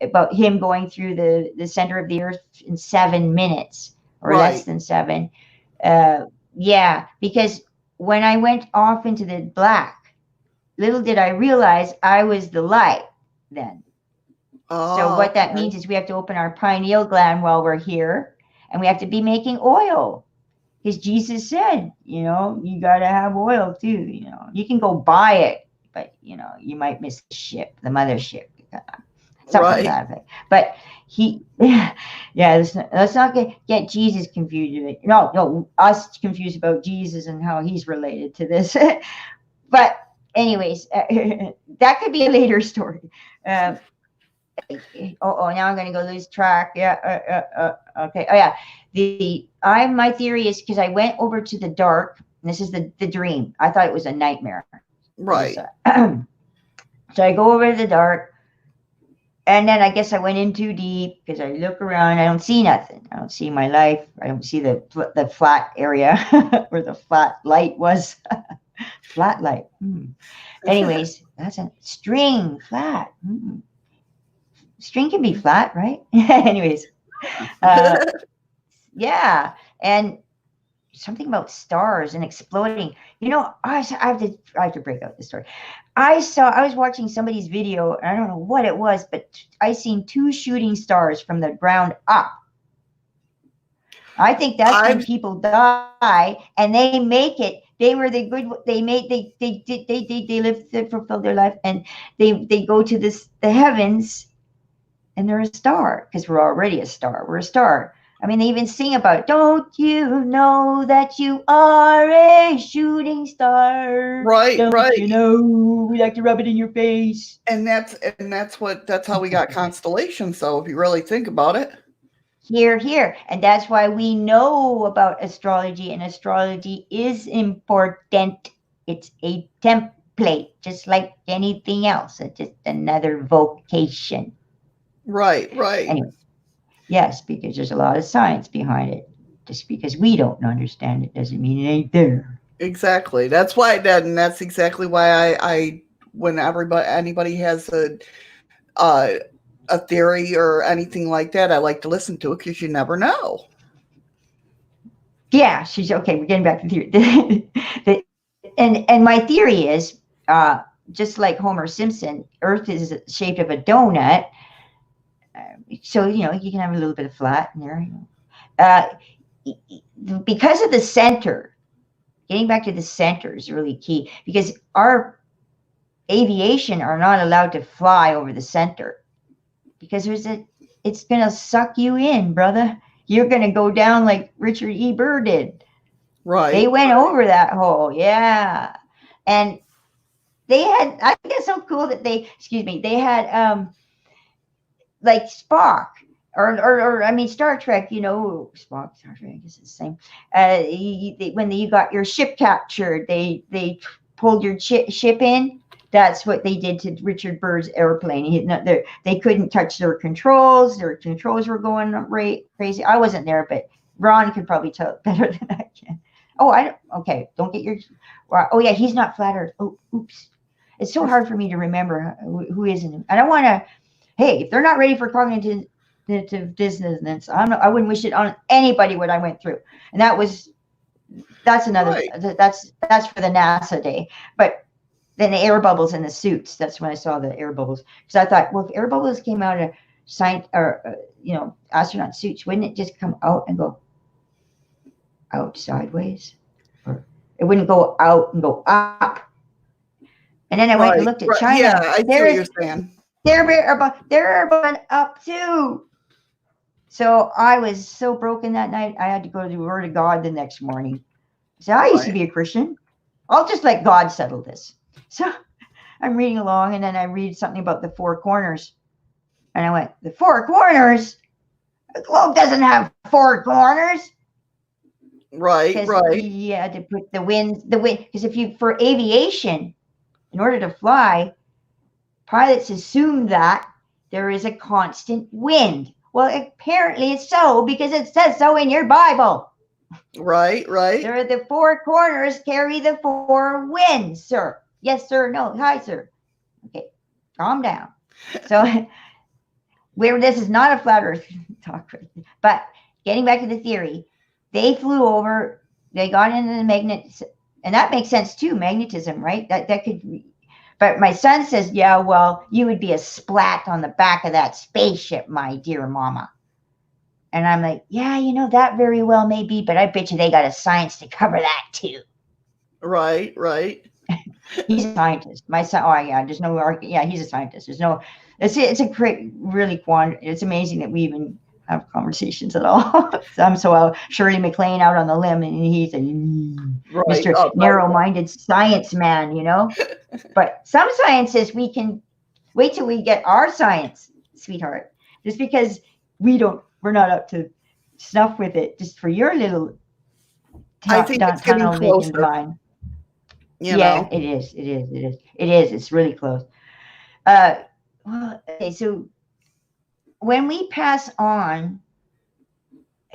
about him going through the center of the earth in 7 minutes or less Right. than seven. Yeah, because when I went off into the black, little did I realize I was the light then. So Oh, what that okay. means is we have to open our pineal gland while we're here, and we have to be making oil. because Jesus said, you got to have oil too. You can go buy it, but you might miss the ship, the mothership, something to Right. that effect. But he, yeah, let's not get Jesus confused. No, no, us confused about Jesus and how he's related to this. But anyways, that could be a later story. Um, now I'm going to go lose track. Yeah. Okay. Oh yeah. My theory is because I went over to the dark. And this is the dream. I thought it was a nightmare. I just Right. so I go over to the dark, and then I guess I went in too deep because I look around. I don't see nothing. I don't see my life. I don't see the flat area where the flat light was. Flat light. Anyways, that's a string flat. String can be flat, right? Anyways, uh, yeah, and something about stars and exploding. I have to break out the story. I was watching somebody's video, and I don't know what it was, but I seen two shooting stars from the ground up. I think that's when I've people die and they make it. They were the good. They made. They did. They lived. They fulfilled their life, and they go to the heavens, and they're a star because we're already a star. We're a star. I mean, they even sing about, don't you know that you are a shooting star? right, Don't you right. know we like to rub it in your face? And that's how we got constellations. So if you really think about it, Here, here. And that's why we know about astrology, and astrology is important. It's a template, just like anything else. It's just another vocation. right, right. Anyway, yes, because there's a lot of science behind it. Just because we don't understand it doesn't mean it ain't there. Exactly. That's why that, and that's exactly why I when anybody has uh, a theory or anything like that, I like to listen to it because you never know. Yeah, she's okay. We're getting back to theory. And my theory is, just like Homer Simpson, Earth is shaped of a donut. So you can have a little bit of flat in there. Uh, because of the center, getting back to the center is really key because our aviation are not allowed to fly over the center because it's gonna suck you in, brother. You're gonna go down like Richard E. Burr did. They Right, went right, over that hole, yeah. And they had, I think it's so cool that they had like Spock or I mean Star Trek, Spock, Star Trek, I guess it's the same. When you got your ship captured, they pulled your ship in. That's what they did to Richard Burr's airplane. They couldn't touch their controls. Their controls were going right crazy. I wasn't there, but Ron could probably tell better than I can. Oh, I don't. Okay, don't get your. Oh yeah, he's not flat Earth. Oh, oops. It's so hard for me to remember who isn't. I don't want to. Hey, if they're not ready for cognitive dissonance, I wouldn't wish it on anybody what I went through. And that's another. right. That's for the NASA day. But then the air bubbles in the suits. That's when I saw the air bubbles because I thought, well, if air bubbles came out of science or astronaut suits, wouldn't it just come out and go out sideways? Or it wouldn't go out and go up. And then I went and Right, looked at right. Yeah, China. I see what you're saying. They're going up too. So I was so broken that night. I had to go to the Word of God the next morning. So I used to Right, be a Christian. I'll just let God settle this. So I'm reading along, and then I read something about the four corners, and I went, the four corners. The globe doesn't have four corners right, because right, you had to put the wind because if you for aviation in order to fly, pilots assume that there is a constant wind. Well, apparently it's so because it says so in your Bible. right, right. There are the four corners carry the four winds, sir. Yes, sir. No, hi, sir. Okay, calm down. So, where this is not a flat Earth talk, but getting back to the theory, they flew over, they got into the magnet, and that makes sense too. Magnetism, right? That could. But my son says, yeah, well, you would be a splat on the back of that spaceship, my dear mama. And I'm like, yeah, that very well may be, but I bet you they got a science to cover that too. Right, right. He's a scientist. My son, oh yeah, there's no, yeah, he's a scientist. There's no, it's a great, really it's amazing that we even have conversations at all. So I'm so Shirley MacLaine out on the limb, and he's a Right. Mr. Oh, right. Narrow-minded science man. But some sciences we can wait till we get our science, sweetheart. Just because we're not up to snuff with it, just for your little I think it's getting tunnel vision closer, mind. you Yeah, know? it is. It is. It is. It is. It's really close. Uh, well, okay. So when we pass on,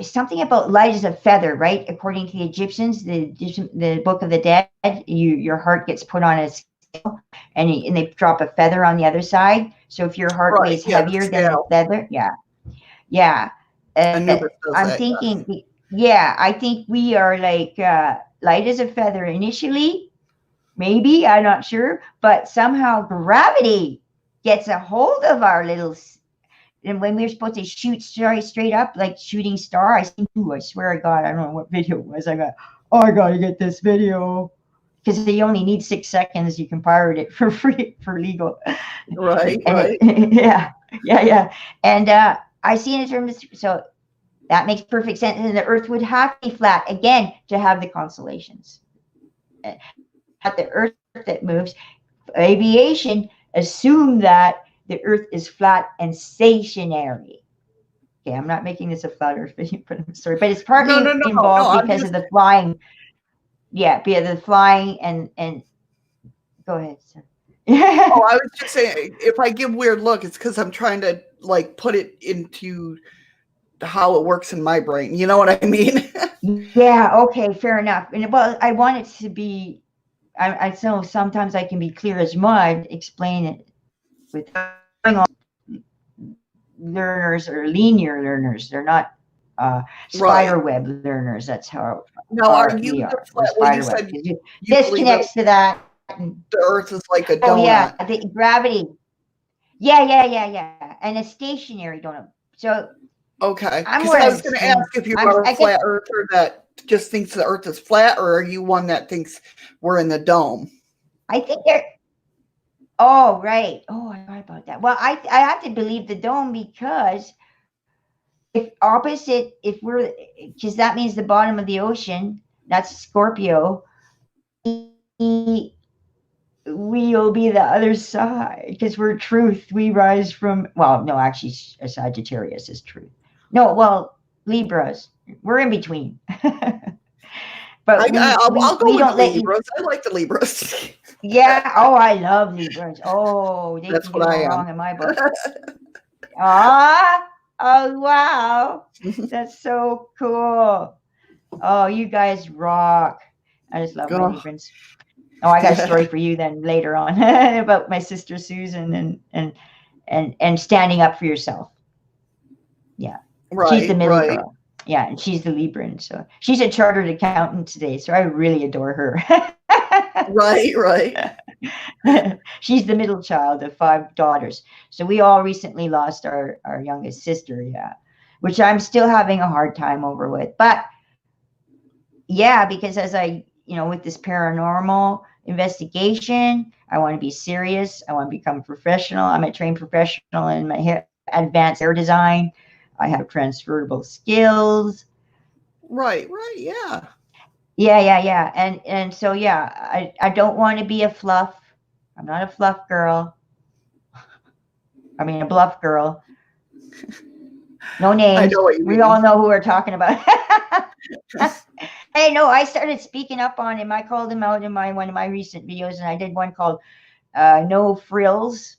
something about light is a feather, right? According to the Egyptians, the Book of the Dead, your heart gets put on a scale, and they drop a feather on the other side. So if your heart Right. weighs Yeah, the heavier than the scale. feather, yeah, yeah. Anubis does I'm that, yes. thinking, yeah, I think we are like light as a feather initially. Maybe, I'm not sure, but somehow gravity gets a hold of our little. And when we were supposed to shoot straight up, like shooting star, I swear to God, I don't know what video it was. I gotta get this video because you only need 6 seconds. You can pirate it for free for legal, Right, and right. yeah, yeah, yeah. And I see in terms so that makes perfect sense. And the Earth would have to be flat again to have the constellations. At the Earth that moves, aviation assume that the Earth is flat and stationary. Okay, I'm not making this a flat Earth video, but I'm sorry. But it's No, no, partly no, no. involved I'm because of just the flying. Yeah, because the flying and go ahead, sir. oh, I was just saying if I give weird look, it's because I'm trying to like put it into how it works in my brain. You know what I mean? Yeah, okay, fair enough. And well, I want it to be. I know sometimes I can be clear as mud, explain it without learners or linear learners. They're not Right. spider web learners. That's how Now, are we you the are. We're flat? Well, you spider web said because you this believe that connects to that. And, the Earth is like a oh yeah, donut. the gravity. Yeah, yeah, yeah, yeah. And a stationary donut. So Okay, I'm because more I was in going to spin. ask if you are a I guess. flat earther that just thinks the Earth is flat, or are you one that thinks we're in the dome? I think they're. Oh right. Oh, I forgot about that. Well, I have to believe the dome because if opposite, if we're because that means the bottom of the ocean. That's Scorpio. We we'll be the other side because we're truth. We rise from, well, no, actually, a Sagittarius is truth. No, well, Libras, we're in between. I, But I I'll, I'll go we with the don't let you. Libras. I like the Libras. Yeah. Oh, I love Libras. Oh, they That's can what do I no am. wrong in my book. Ah. Oh wow. That's so cool. Oh, you guys rock. I just love my Oh, Librans. Oh, I got a yeah. story for you then later on about my sister Susan and standing up for yourself. Yeah, she's the Right, middle right, girl. Yeah, and she's the Libran. So she's a chartered accountant today. So I really adore her. right, right. She's the middle child of five daughters. So we all recently lost our youngest sister. Yeah, which I'm still having a hard time over with. But yeah, because as with this paranormal investigation, I want to be serious. I want to become professional. I'm a trained professional in my advanced hair design. I have transferable skills. Right, right, yeah. Yeah, yeah, yeah. And so yeah, I don't want to be a fluff. I'm not a fluff girl. I mean a bluff girl. No I names. know what you We all mean. know who we're talking about. Hey, no, I started speaking up on him. I called him out in my one of my recent videos, and I did one called "No Frills"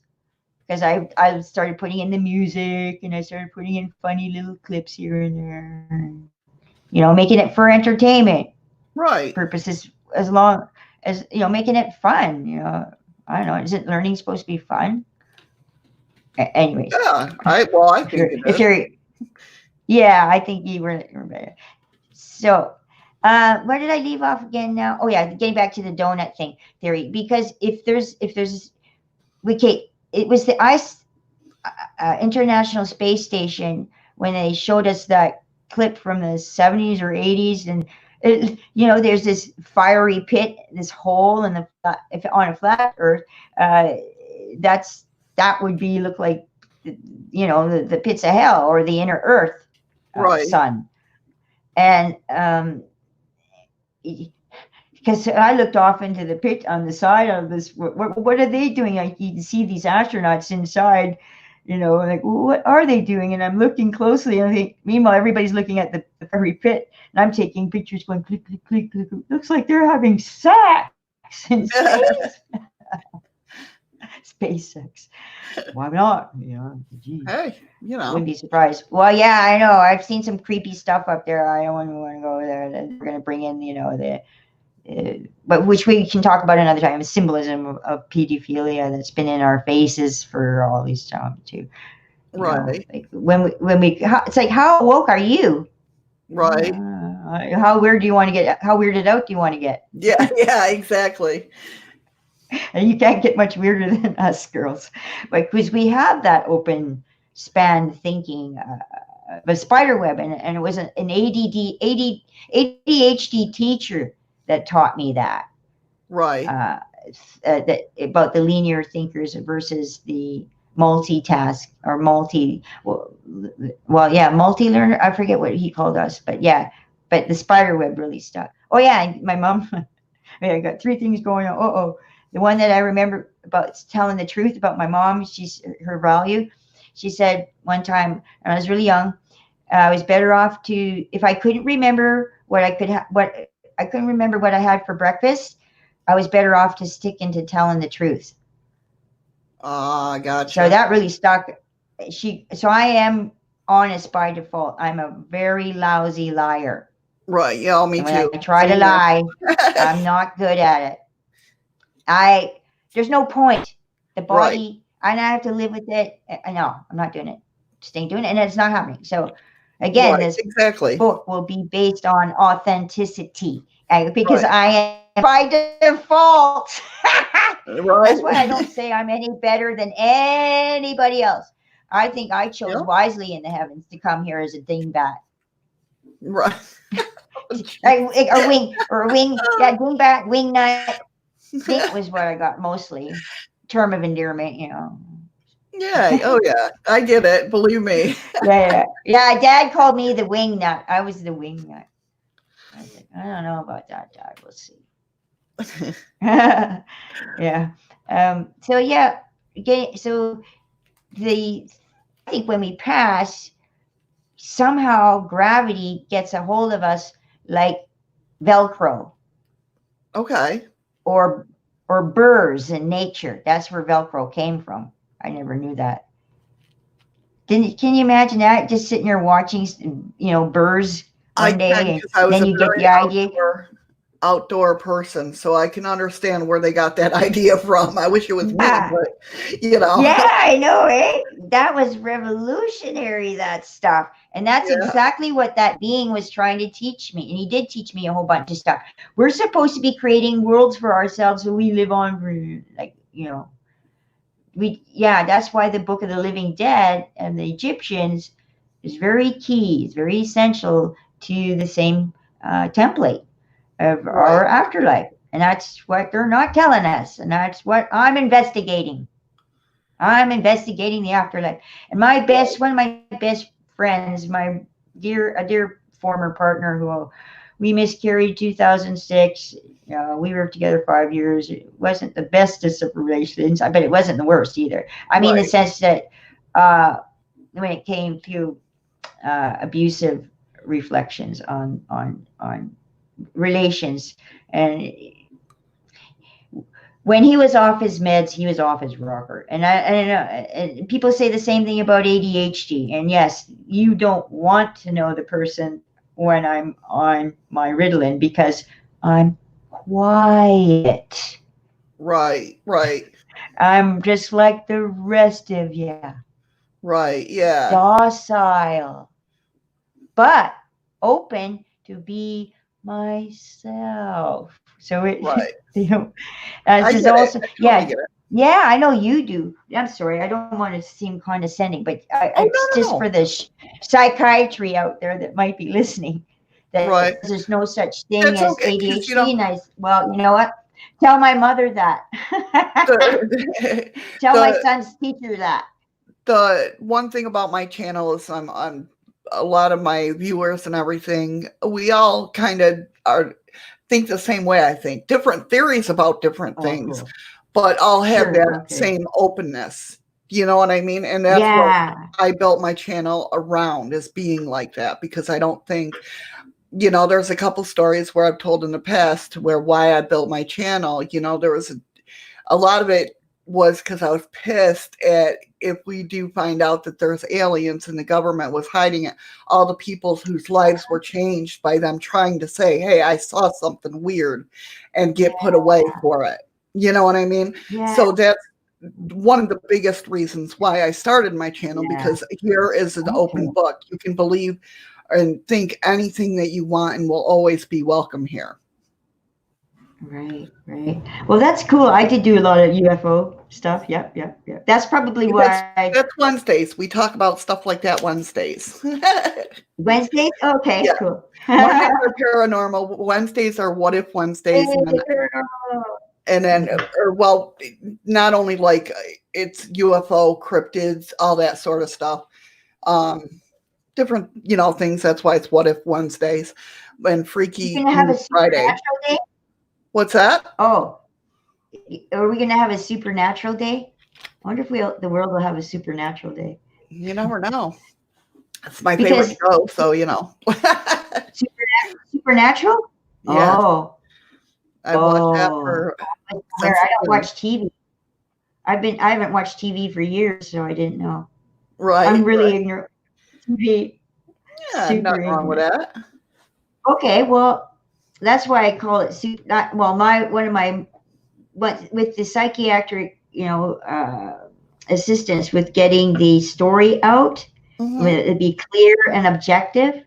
because I started putting in the music and I started putting in funny little clips here and there. Making it for entertainment Right. purposes, as long as making it fun. I don't know. Isn't learning supposed to be fun? Anyways, Yeah. I if think you're it if is. you're yeah, I think you were better. So, where did I leave off again now? Oh yeah, getting back to the donut thing theory. Because if there's okay, it was the ice International Space Station when they showed us that clip from the 70s or 80s, and there's this fiery pit, this hole in the if on a flat Earth, uh, that would be look like the pits of hell or the inner Earth, Right. sun, and because I looked off into the pit on the side of this. What are they doing? Like you can see these astronauts inside, like what are they doing? And I'm looking closely, and I think, meanwhile, everybody's looking at the fiery pit, and I'm taking pictures, going click, click, click, click. Looks like they're having sex in space. SpaceX. Why not? Gee. Hey, Wouldn't be surprised. Well, yeah, I know. I've seen some creepy stuff up there. I don't want to go there. They're going to bring in, but which we can talk about another time. Symbolism of pedophilia that's been in our faces for all these time too. right, Like it's like, how woke are you? right. How weird do you want to get? How weirded out do you want to get? Yeah, yeah, exactly. And you can't get much weirder than us girls, because we have that open span thinking. A spider web, and it was an ADHD teacher that taught me that. Right, Uh, that about the linear thinkers versus the multitask or multi learner. I forget what he called us, but yeah, but the spider web really stuck. Oh yeah, my mom. I got three things going on. The one that I remember about telling the truth about my mom, she's her value. She said one time, and I was really young, I was better off to, if I couldn't remember what I couldn't remember what I had for breakfast, I was better off to stick into telling the truth. So gotcha. that really stuck. So I am honest by default. I'm a very lousy liar. Right, yeah, oh, me And when I too. try to Same here. lie, I'm not good at it. There's no point. The Right, body, and I have to live with it. I know I'm not doing it. Just ain't doing it, and it's not happening. So again, right, this exactly. book will be based on authenticity, because Right, I am by default. That's right. why I don't say I'm any better than anybody else. I think I chose Yep, wisely in the heavens to come here as a dingbat. right. Like, or wing, yeah, dingbat, wingnut. Dink was what I got mostly. Term of endearment. Yeah, oh, yeah, I get it, believe me. Yeah. Dad called me the wing nut. I was the wing nut. I was like, I don't know about that, Dad. We'll see. Yeah. So yeah. So I think when we pass, somehow gravity gets a hold of us like Velcro, Okay. or burrs in nature. That's where Velcro came from. I never knew that. Can you imagine that? Just sitting there watching, burrs I one can, day, and because I was then a you get very the idea. outdoor person, so I can understand where they got that idea from. I wish it was me, Yeah, but, you know. yeah, I know, eh? That was revolutionary, that stuff. And that's Yeah, exactly what that being was trying to teach me. And he did teach me a whole bunch of stuff. We're supposed to be creating worlds for ourselves so we live on for, like, that's why the Book of the Living Dead and the Egyptians is very key. It's very essential to the same template of right, our afterlife. And that's what they're not telling us. And that's what I'm investigating. I'm investigating the afterlife. And right, one of my best friends, a dear former partner who we miscarried 2006. We were together 5 years. It wasn't the bestest of relations, but it wasn't the worst either. I mean, in the right, sense that uh, when it came to abusive reflections on relations, and when he was off his meds, he was off his rocker. And and people say the same thing about ADHD. And yes, you don't want to know the person when I'm on my Ritalin, because I'm quiet. right, right, I'm just like the rest of you, right, yeah, docile, but open to be myself. So right. this I is get it. also, I totally yeah, get it. Yeah, I know you do. I'm sorry, I don't want to seem condescending, but Oh, it's no, just no, for no. the psychiatry out there that might be listening that Right. says there's no such thing That's as okay because, ADHD. And well, you know what? Tell my mother that. the Tell my the son's teacher that. the one thing about my channel is I'm a lot of my viewers and everything, we all kind of are think the same way, I think. Different theories about different Oh, things, cool. but all have Sure. that Okay. same openness. You know what I mean? And that's what Yeah. I built my channel around, is being like that, because I don't think, there's a couple stories where I've told in the past where why I built my channel. There was a lot of it was because I was pissed at, if we do find out that there's aliens and the government was hiding it, all the people whose lives were changed by them trying to say, hey, I saw something weird, and get put away for it. You know what I mean? Yeah. So that's one of the biggest reasons why I started my channel, Yeah. because here is an open Okay. book. You can believe and think anything that you want and will always be welcome here. Right. Right. Well, that's cool. I did do a lot of UFO stuff. Yep. Yep. Yep. That's probably That's why. that's Wednesdays. We talk about stuff like that Wednesdays. Wednesdays. Okay. Yeah. Cool. Mondays are paranormal. Wednesdays are what if Hey, Wednesdays, paranormal. and then or well, not only like it's UFO, cryptids, all that sort of stuff. Um, Different things. That's why it's what if Wednesdays, and You Freaky gonna have a News Friday. supernatural day? What's that? Oh, are we gonna have a supernatural day? I wonder if the world will have a supernatural day You never know. It's my favorite because show, so supernatural. yes, Oh, I've watched that oh. for Where since I the don't beginning. watch TV. I haven't watched TV for years, so I didn't know. I'm Right, really right. ignorant. TV, Yeah, super nothing wrong with ignorant. that. Okay, well, that's why I call it super. Not, well, my one of my what with the psychiatric, assistance with getting the story out, Hmm. with it be clear and objective,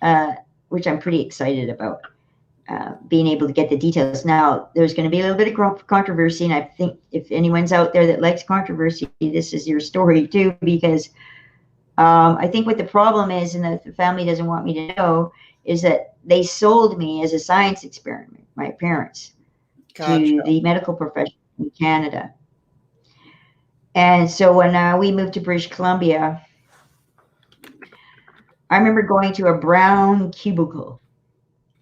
uh, which I'm pretty excited about. Being able to get the details. Now, there's going to be a little bit of controversy, and I think if anyone's out there that likes controversy, this is your story too, because I think what the problem is, and that the family doesn't want me to know, is that they sold me as a science experiment, my parents, to Gotcha. the medical profession in Canada. And so when we moved to British Columbia, I remember going to a brown cubicle,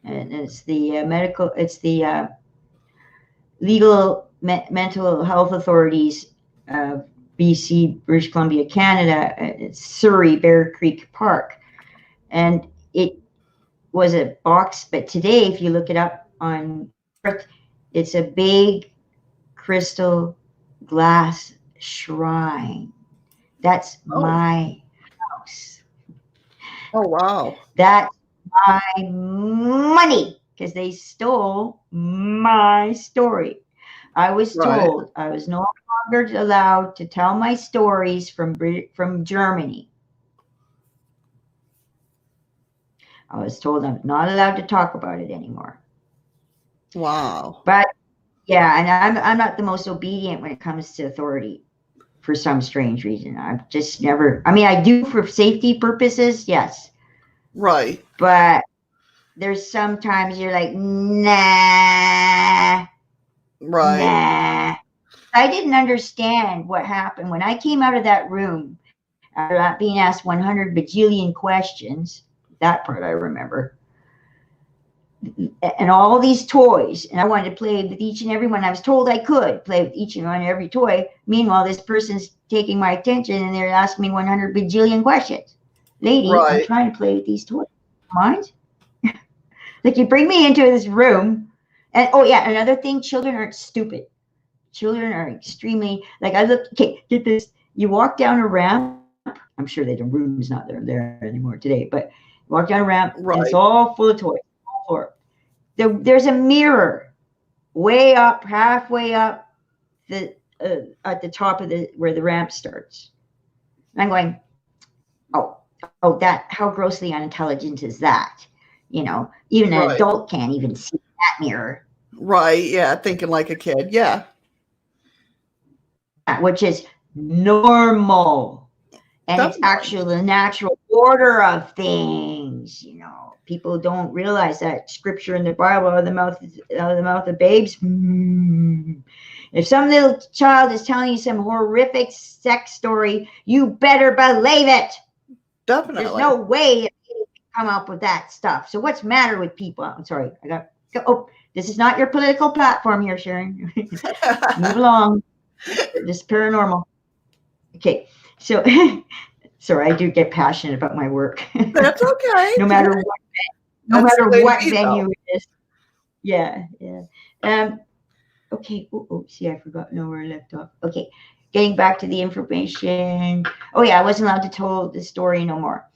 and it's the it's the legal mental health authorities of BC, British Columbia, Canada, Surrey, Bear Creek Park. And it was a box, but today, if you look it up on Earth, it's a big crystal glass shrine. That's Oh, my house. oh wow. That's my money because they stole my story. I was Right, told I was no longer allowed to tell my stories from Germany. I was told I'm not allowed to talk about it anymore. wow. But yeah, and I'm not the most obedient when it comes to authority for some strange reason. I've just never. I mean, I do for safety purposes, yes, Right, but there's sometimes you're like, nah, right, nah. I didn't understand what happened when I came out of that room after being asked 100 bajillion questions. That part I remember. And all these toys, and I wanted to play with each and every one. I was told I could play with each and every toy. Meanwhile, this person's taking my attention and they're asking me 100 bajillion questions. Lady, I'm right. trying to play with these toys. Mind? Like you bring me into this room, and oh yeah, another thing, children aren't stupid. Children are extremely like I look. Okay, get this. You walk down a ramp. I'm sure the room's not there anymore today, but you walk down a ramp and it's Right. all full of toys. All floor. There's a mirror way up, halfway up at the top of the where the ramp starts. And I'm going, oh, that how grossly unintelligent is that? Even an Right. adult can't even see that mirror. Right. Yeah. Thinking like a kid. Yeah. which is normal. And it's Definitely. actually the natural order of things. People don't realize that scripture in the Bible out of the mouth of babes. If some little child is telling you some horrific sex story, you better believe it. There's Definitely. no way you can come up with that stuff. So what's the matter with people? I'm sorry. Oh, this is not your political platform here, Sharon. Move along. This is paranormal. Okay. So sorry, I do get passionate about my work. That's okay. no matter what no That's the matter way to what be, though. venue it is. Yeah, yeah. Okay. Oh, see, I forgot. No, where I left off. Okay, getting back to the information. Oh yeah, I wasn't allowed to tell the story no more.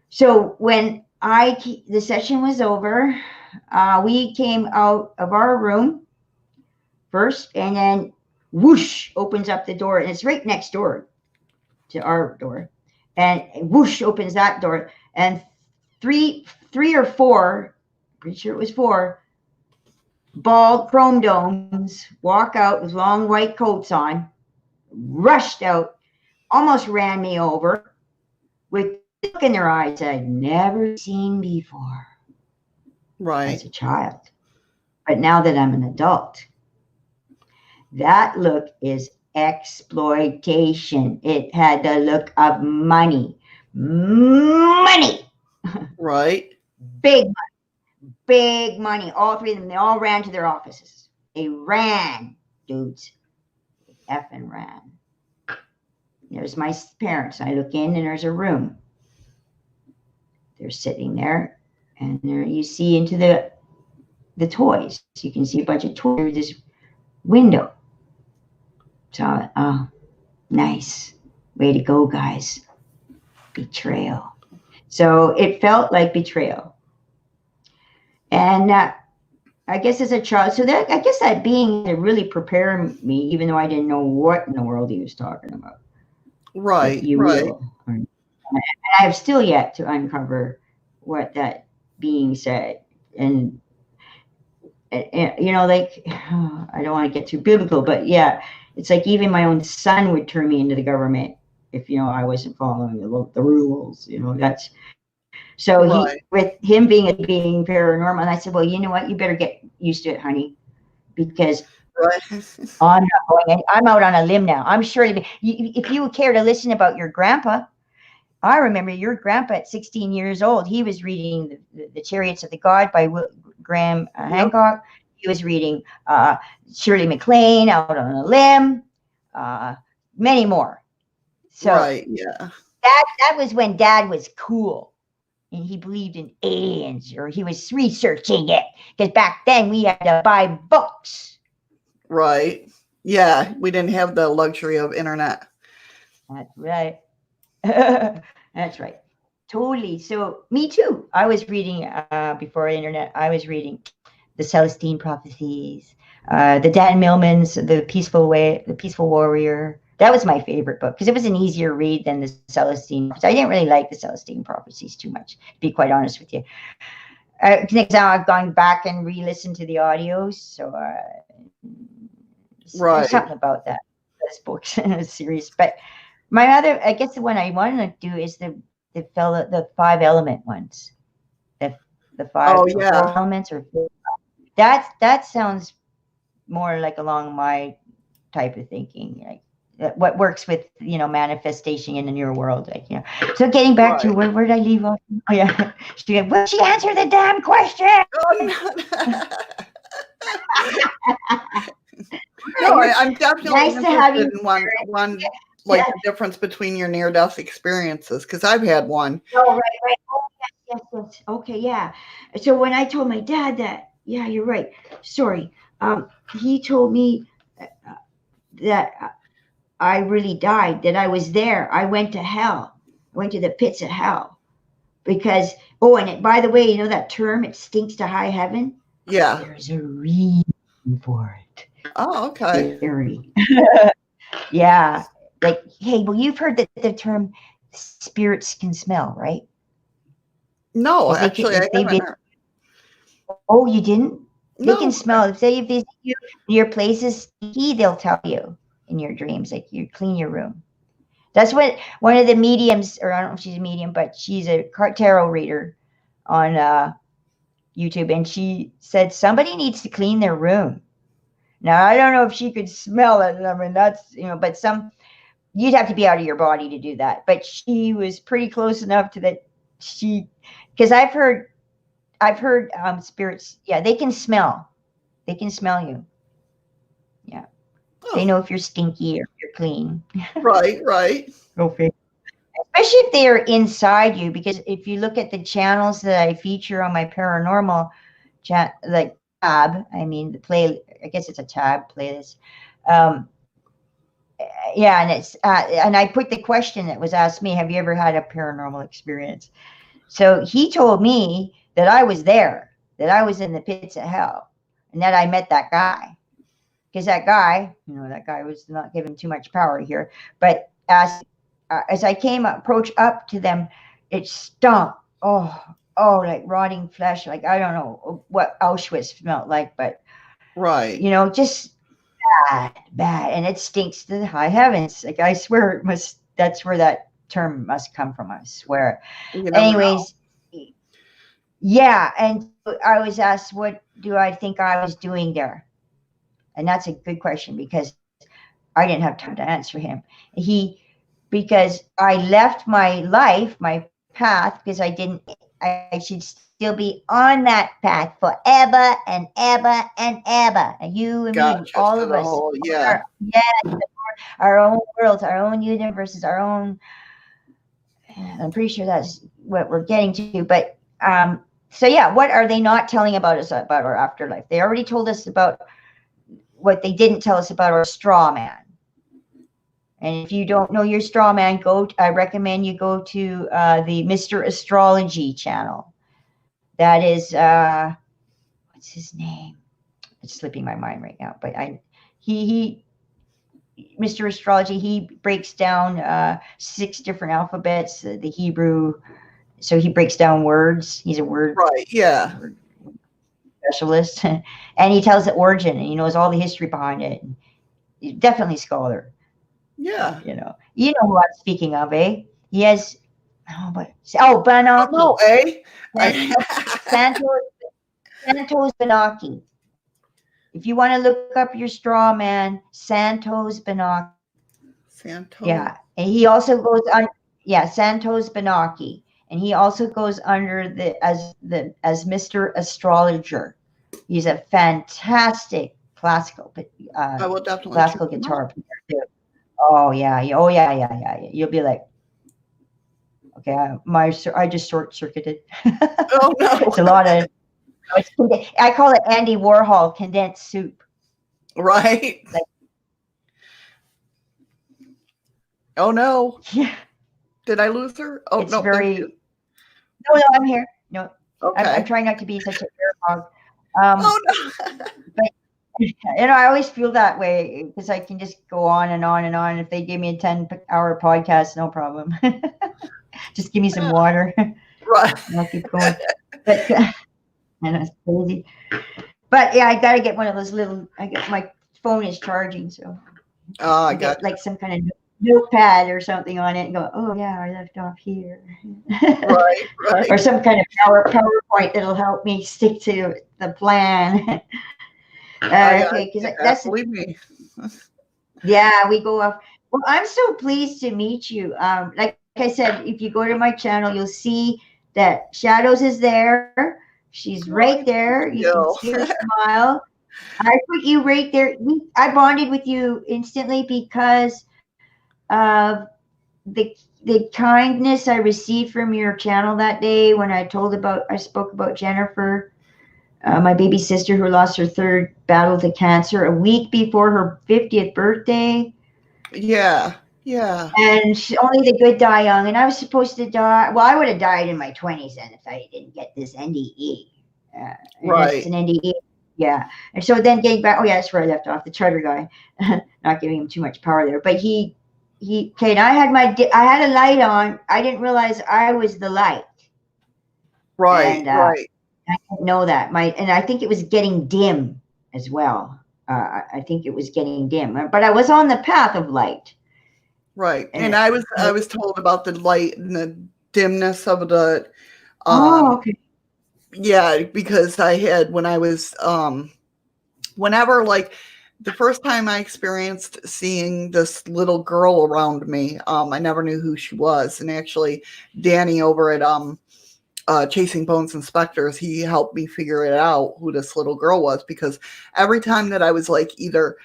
So when the session was over, we came out of our room first, and then whoosh opens up the door, and it's right next door to our door, and whoosh opens that door, and three or four, pretty sure it was four, bald chrome domes walk out with long white coats on, rushed out, almost ran me over with the look in their eyes I'd never seen before as Right. a child. But now that I'm an adult, that look is exploitation. It had the look of money. Money! Right. Big, big money. All three of them, they all ran to their offices. They ran, dudes. Effing ran. There's my parents. I look in and there's a room. They're sitting there, and there you see into the toys. You can see a bunch of toys through this window. So, oh, nice. Way to go, guys. Betrayal. So it felt like betrayal. And I guess as a child, so that I guess that being to really prepare me, even though I didn't know what in the world he was talking about, that Right. you Right. will. And I have still yet to uncover what that being said. And like, I don't want to get too biblical, but yeah, it's like even my own son would turn me into the government if I wasn't following the rules. That's so he Right. with him being paranormal, and I said, well, you know what, you better get used to it, honey, because Right. I'm not going. I'm out on a limb now. I'm sure if you care to listen about your grandpa, I remember your grandpa at 16 years old. He was reading the Chariots of the God by Graham Yep. Hancock. He was reading Shirley MacLaine, Out on a Limb, uh, many more. So Right. Yeah. that was when Dad was cool and he believed in aliens, or he was researching it, because back then we had to buy books. Right. Yeah. We didn't have the luxury of internet. That's right. That's right. Totally. So me too. I was reading before the internet. I was reading the Celestine prophecies, the Dan Millman's The Peaceful Warrior. That was my favorite book because it was an easier read than the Celestine. I didn't really like the Celestine prophecies too much, to be quite honest with you. Next time I've gone back and re-listened to the audios, so there's Right. something about that this book series. But my other, I guess the one I want to do is the five element ones. The the five Oh, or four yeah. elements, or that sounds more like along my type of thinking, like what works with manifestation in the newer world, So getting back to Right. where did I leave off? Oh yeah, will she answer the damn question? Oh, no, I'm definitely Nice to have interested you. in one like Yeah. the difference between your near death experiences because I've had one. Oh, right, right. Oh, yes. Okay, yeah. So when I told my dad that, yeah, you're right. Sorry. He told me that I really died, that I was there. I went to hell. I went to the pits of hell because, by the way, that term, it stinks to high heaven? Yeah. There's a reason for it. Oh, okay. Very. Yeah. Like, hey, well, you've heard that the term spirits can smell, right? No, If they can, actually, I if they've haven't been, heard. oh, you didn't? They can No. smell. If they visit you, your place is stinky, they'll tell you. in your dreams, like you clean your room. That's what one of the mediums, or I don't know if she's a medium, but she's a tarot reader on YouTube, and she said somebody needs to clean their room. Now I don't know if she could smell it. I mean, that's but you'd have to be out of your body to do that. But she was pretty close enough to that. Because I've heard spirits. Yeah, they can smell. They can smell you. Yeah, they Oh, know if you're stinky or if you're clean. right, right. Go figure. Especially if they are inside you, because if you look at the channels that I feature on my paranormal chat, like tab, I mean the play. I guess it's a tab playlist. Um, yeah, and and I put the question that was asked me: have you ever had a paranormal experience? So he told me that I was there, that I was in the pits of hell, and that I met that guy. Because that guy, that guy was not given too much power here. But as I approach up to them, it stunk. Like rotting flesh. Like I don't know what Auschwitz smelled like, but Right. just bad, and it stinks to the high heavens. Like I swear it must. That's where that term must come from. I swear. You never know. Anyways, yeah, and I was asked, what do I think I was doing there? And that's a good question, because I didn't have time to answer him. Because I left my life, my path, because I should still be on that path forever and ever and ever. And you and me, Gotcha. all So of the us, whole, yeah. our own worlds, our own universes, our own. I'm pretty sure that's what we're getting to. But so yeah, what are they not telling about us about our afterlife? They already told us about what they didn't tell us about our straw man. And if you don't know your straw man, I recommend you go to the Mr. Astrology channel. That is, what's his name? It's slipping my mind right now. But Mr. Astrology, he breaks down 6 different alphabets, the Hebrew. So he breaks down words. He's a word Right. Yeah. specialist, and he tells the origin, and he knows all the history behind it. He's definitely a scholar. Yeah. You know who I'm speaking of, eh? He has, Oh, no, Banaki. eh? Santos, Santos Banaki. If you want to look up your straw man, Santos Banaki. Santos. Yeah, and he also goes on. Yeah, Santos Banaki, and he also goes under as Mr. Astrologer. He's a fantastic uh, I will definitely check classical them out. guitar player too. Oh yeah, yeah, oh yeah, yeah, yeah, yeah. You'll be like, okay, I just short circuited. Oh, no. It's a lot of. I call it Andy Warhol condensed soup. Right. Like, Oh, no. yeah, Did I lose her? Oh, it's no, there she is. very. No, I'm here. No, I'm Okay. trying not to be such a bear hog. Um, Oh, no. but I always feel that way, because I can just go on and on and on. If they give me a 10-hour podcast, no problem. Just give me some water, and Right. I'll keep going. But and it's crazy. But yeah, I gotta get one of those little. I get my phone is charging, so Oh, I I got get like some kind of notepad or something on it, and go, oh yeah, I left off here. right, right. Or some kind of PowerPoint that'll help me stick to the plan. Okay, because that's Believe me. yeah, we go off. Well, I'm so pleased to meet you. Like I said, if you go to my channel, you'll see that Shadows is there. She's right Right. there. You can Yo. see her smile. I put you right there. I bonded with you instantly because of the kindness I received from your channel that day when I spoke about Jennifer, my baby sister who lost her 3rd battle to cancer a week before her 50th birthday. Yeah. Yeah. And only the good die young. And I was supposed to die. Well, I would have died in my 20s then if I didn't get this NDE. And it's Right. an NDE. Yeah. And so then getting back, oh, yeah, that's where I left off. The charter guy, not giving him too much power there. But okay, and I had a light on. I didn't realize I was the light. Right. And Right. I didn't know that. And I think it was getting dim as well. I think it was getting dim, but I was on the path of light. Right. And And I was told about the light and the dimness of the oh, um okay. yeah, because I had when I was whenever like the first time I experienced seeing this little girl around me, I never knew who she was. And actually Danny over at Chasing Bones Inspectors, he helped me figure it out who this little girl was, because every time that I was like either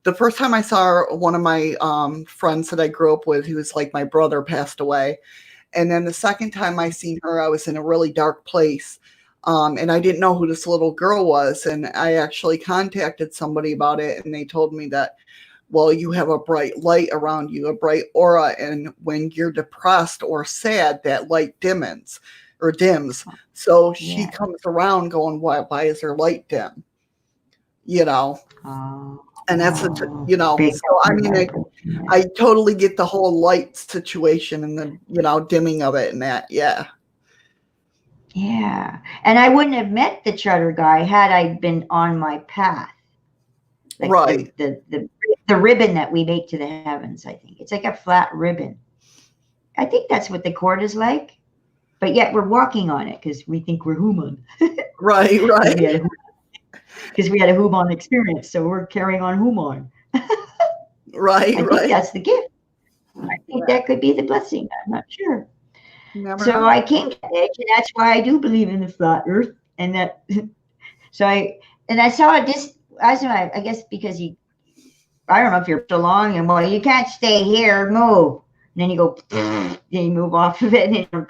the first time I saw one of my friends that I grew up with, who was like my brother, passed away. And then the second time I seen her, I was in a really dark place. And I didn't know who this little girl was. And I actually contacted somebody about it, and they told me that, well, you have a bright light around you, a bright aura. And when you're depressed or sad, that light dims or dims. So she Yeah. comes around going, why is her light dim? You know, Oh, and that's a, oh, you know, big so I mean, vibration. I totally get the whole light situation and the, dimming of it and that. Yeah. Yeah. And I wouldn't have met the Chutter guy had I been on my path. Like Right. the ribbon that we make to the heavens, I think. It's like a flat ribbon. I think that's what the cord is like. But yet we're walking on it because we think we're human. Right. Because Right. we had a human experience, so we're carrying on human. Right. I think Right. that's the gift. I think Yeah. that could be the blessing. I'm not sure. Never So know. I came to the edge, and that's why I do believe in the flat Earth. And that, so I saw this. I guess because I don't know if you're so long and well, you can't stay here, move. And then you go, then you move off of it, and then you're,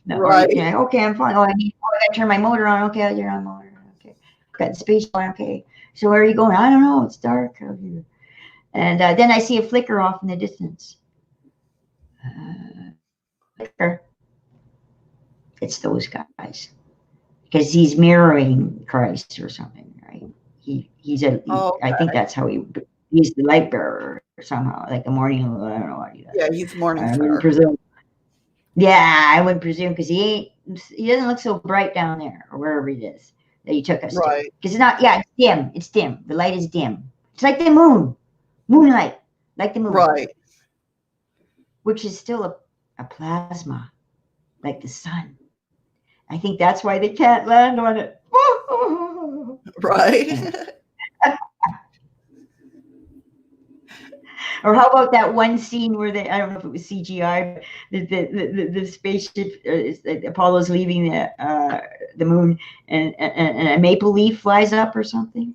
no, or Right. okay, I'm fine. I gotta turn my motor on. Okay, you're on motor. Okay, got the space on. Okay, so where are you going? I don't know. It's dark out here. And then I see a flicker off in the distance. Flicker. It's those guys because he's mirroring Christ or something, right? I think Okay. that's how he's the light bearer somehow, like the morning. I don't know how he does Yeah. it. He's I wouldn't Morningstar. presume. Yeah, I wouldn't presume because he doesn't look so bright down there or wherever it is that he took us to. Right. Because it's not. Yeah, it's dim. It's dim. The light is dim. It's like the moon, moonlight, like the moon, Right. which is still a plasma, like the sun. I think that's why they can't land on it. Right. Or how about that one scene where I don't know if it was CGI, but the spaceship, Apollo's leaving the moon, and a maple leaf flies up or something.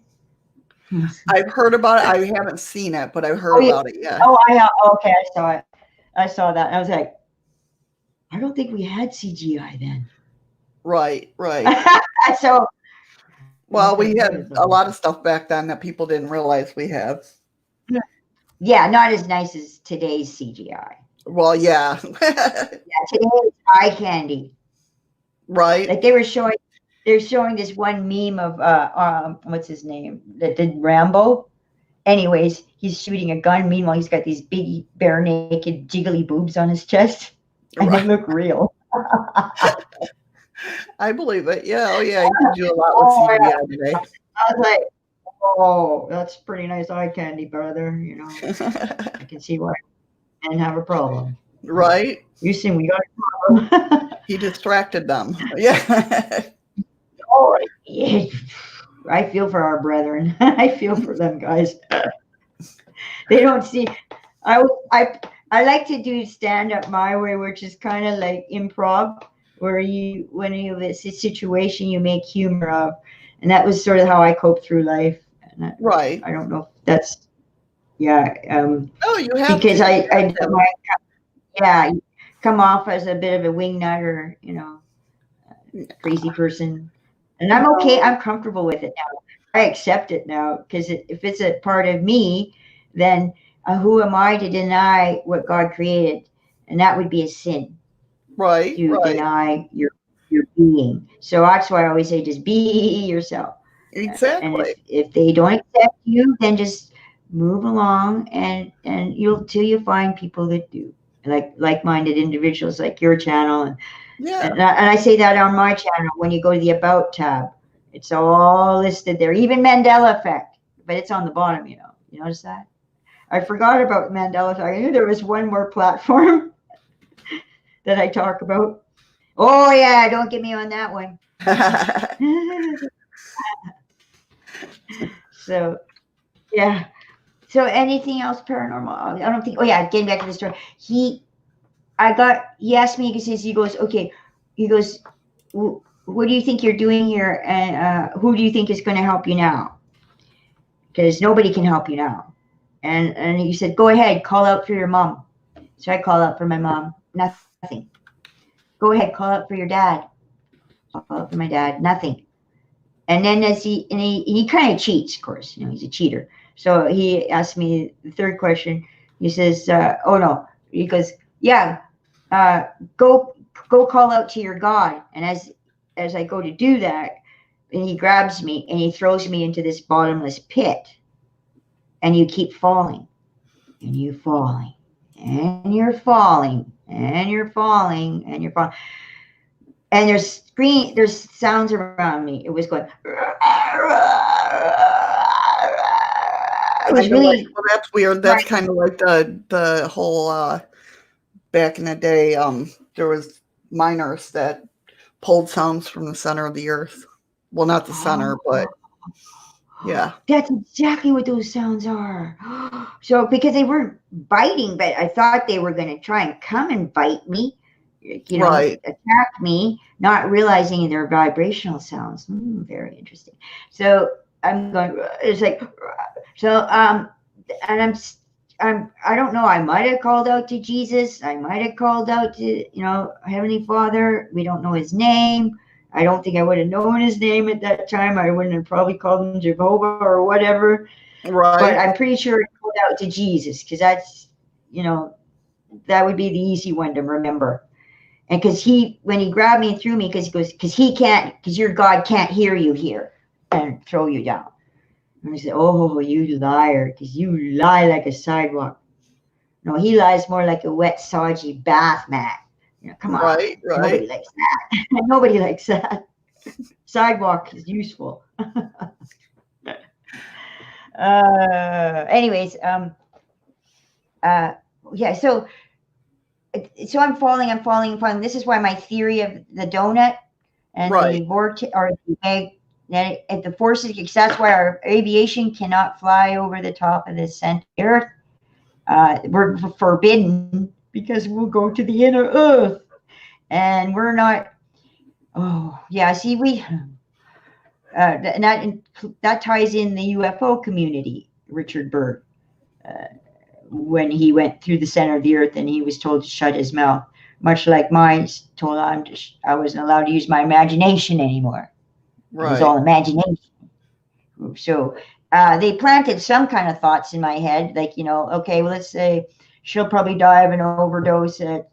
I've heard about it. I haven't seen it, but I've heard Oh, yeah. about it. Yeah. Oh, okay, I saw it. I saw that. And I was like, I don't think we had CGI then. Right. Right. So Well, okay, we what had is a the lot of stuff back then that people didn't realize we have. yeah, not as nice as today's CGI. Well, yeah. Yeah, today's eye candy. Right. Like they're showing this one meme of what's his name that did Rambo. Anyways, he's shooting a gun. Meanwhile, he's got these big, bare naked, jiggly boobs on his chest, and they Right. look real. I believe it. Yeah. Oh, yeah. You can do a lot with Oh yeah, CGI today. I was like, oh, that's pretty nice eye candy, brother. You know, I can see why I didn't have a problem. Right. You see, we got a problem. He distracted them. Yeah. Oh, yeah. I feel for our brethren. I feel for them guys. They don't see. I I like to do stand up my way, which is kind of like improv, where when you have a situation you make humor of, and that was sort of how I cope through life. And Right. I don't know if that's yeah, Oh, you have because to. You I have to. yeah come off as a bit of a wingnut or crazy person, and I'm okay. No. I'm comfortable with it now. I accept it now because if it's a part of me, then who am I to deny what God created? And that would be a sin Right. to Right. deny your being. So that's why I always say, just be yourself. And Exactly. if they don't accept you, then just move along, and you'll till you find people that do, like-minded individuals like your channel, Yeah. and I say that on my channel. When you go to the About tab, it's all listed there. Even Mandela effect. but it's on the bottom. You notice that? I forgot about Mandela effect. I knew there was one more platform that I talk about. Oh yeah, don't get me on that one. So yeah. So anything else paranormal? I don't think. Oh yeah, getting back to the story. He asked me because he goes, okay, he goes, what do you think you're doing here, and who do you think is going to help you now? Because nobody can help you now. And he said, go ahead, call out for your mom. So I call out for my mom. Nothing. Go ahead, call out for your dad. Call out for my dad. Nothing. And then he kind of cheats, of course. He's a cheater. So he asked me the third question. He says, oh no. He goes, yeah, go call out to your God. And as I go to do that, and he grabs me and he throws me into this bottomless pit. And you keep falling. And you're falling. And you're falling. And you're falling. And you're falling. And there's sounds around me. It was going. It was really. Well, that's weird. That's kind of like the whole back in the day. There was miners that pulled sounds from the center of the earth. Well, not the center, but yeah. That's exactly what those sounds are. So because they weren't biting, but I thought they were going to try and come and bite me. Attack me, not realizing they're vibrational sounds. Very interesting. So I'm going. It's like so. And I don't know. I might have called out to Jesus. I might have called out to Heavenly Father. We don't know his name. I don't think I would have known his name at that time. I wouldn't have probably called him Jehovah or whatever. Right. But I'm pretty sure I called out to Jesus because that's that would be the easy one to remember. And because when he grabbed me and threw me, because he goes, because your God can't hear you here and throw you down. And I said, oh, you liar, because you lie like a sidewalk. No, he lies more like a wet, soggy bath mat. Come on. Right. Nobody likes that. Nobody likes that. Sidewalk is useful. Anyways, yeah, so I'm falling. This is why my theory of the donut and the vortex or the magnetic at the forces, because that's why our aviation cannot fly over the top of the center of the earth. We're forbidden because we'll go to the inner earth, and we're not. Oh yeah, see that ties in the UFO community. Richard Byrd. When he went through the center of the earth and he was told to shut his mouth, much like mine told I wasn't allowed to use my imagination anymore. Right. It was all imagination. So they planted some kind of thoughts in my head, like, okay, well, let's say she'll probably die of an overdose at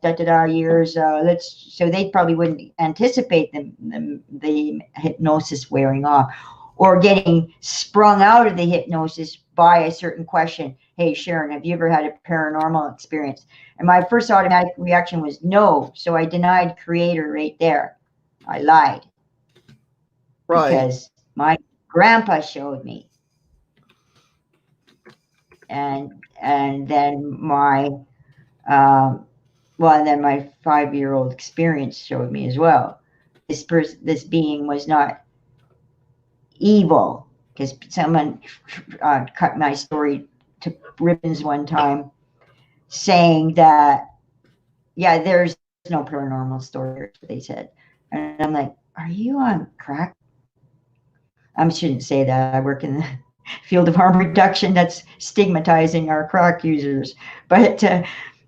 years. So they probably wouldn't anticipate the hypnosis wearing off or getting sprung out of the hypnosis by a certain question. Hey, Sharon, have you ever had a paranormal experience? And my first automatic reaction was no. So I denied creator right there. I lied. Right. Because my grandpa showed me. And then my 5-year-old experience showed me as well. This being was not evil, because someone cut my story to ribbons one time saying that, yeah, there's no paranormal story, they said. And I'm like, are you on crack? I shouldn't say that. I work in the field of harm reduction. That's stigmatizing our crack users. But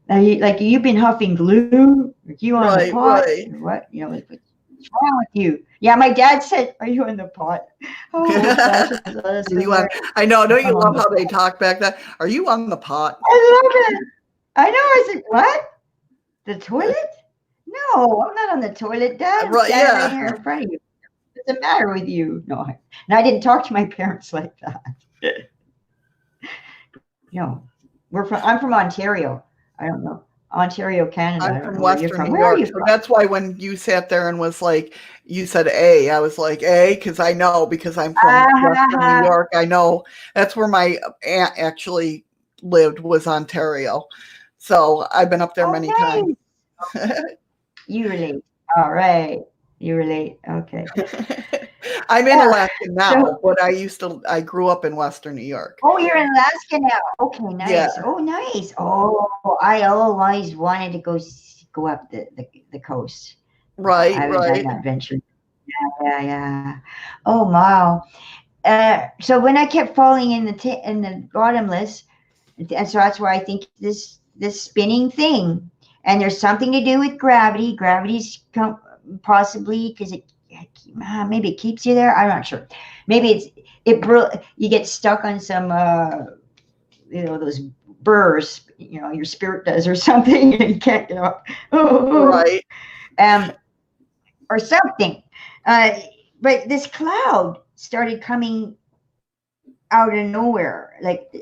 you've been huffing glue? Are you on the pot? Right. Or what? What's wrong with you? Yeah, my dad said, are you on the pot? Oh, gosh. I know. Don't you love how they talk back then? Are you on the pot? I love it. I know. I said, what? The toilet? No, I'm not on the toilet, Dad. I'm standing right here in front of you. What's the matter with you? No, and I didn't talk to my parents like that. No, I'm from Ontario. I don't know. Ontario, Canada. I'm I don't from know where you're Western from. New Where are York, you so from? that's why when you sat there and was like, you said A, I was like A because I know because I'm from Western New Ah, York. I know that's where my aunt actually lived was Ontario, so I've been up there oh, many times. nice. You relate. All right. You relate. Okay. I'm in Yeah. Alaska now, So, but I grew up in Western New York. oh, you're in Alaska now. Okay, Yeah, nice. Oh, nice. Oh, I always wanted to go up the coast. I right, haven't done right, that venture. Yeah, yeah. Oh, wow. So when I kept falling in the bottomless, and so that's why I think this spinning thing, and there's something to do with gravity. Possibly because maybe it keeps you there. I'm not sure. Maybe you get stuck on some those burrs. Your spirit does or something, and you can't get up. right, um, or something. Uh, but this cloud started coming out of nowhere. Like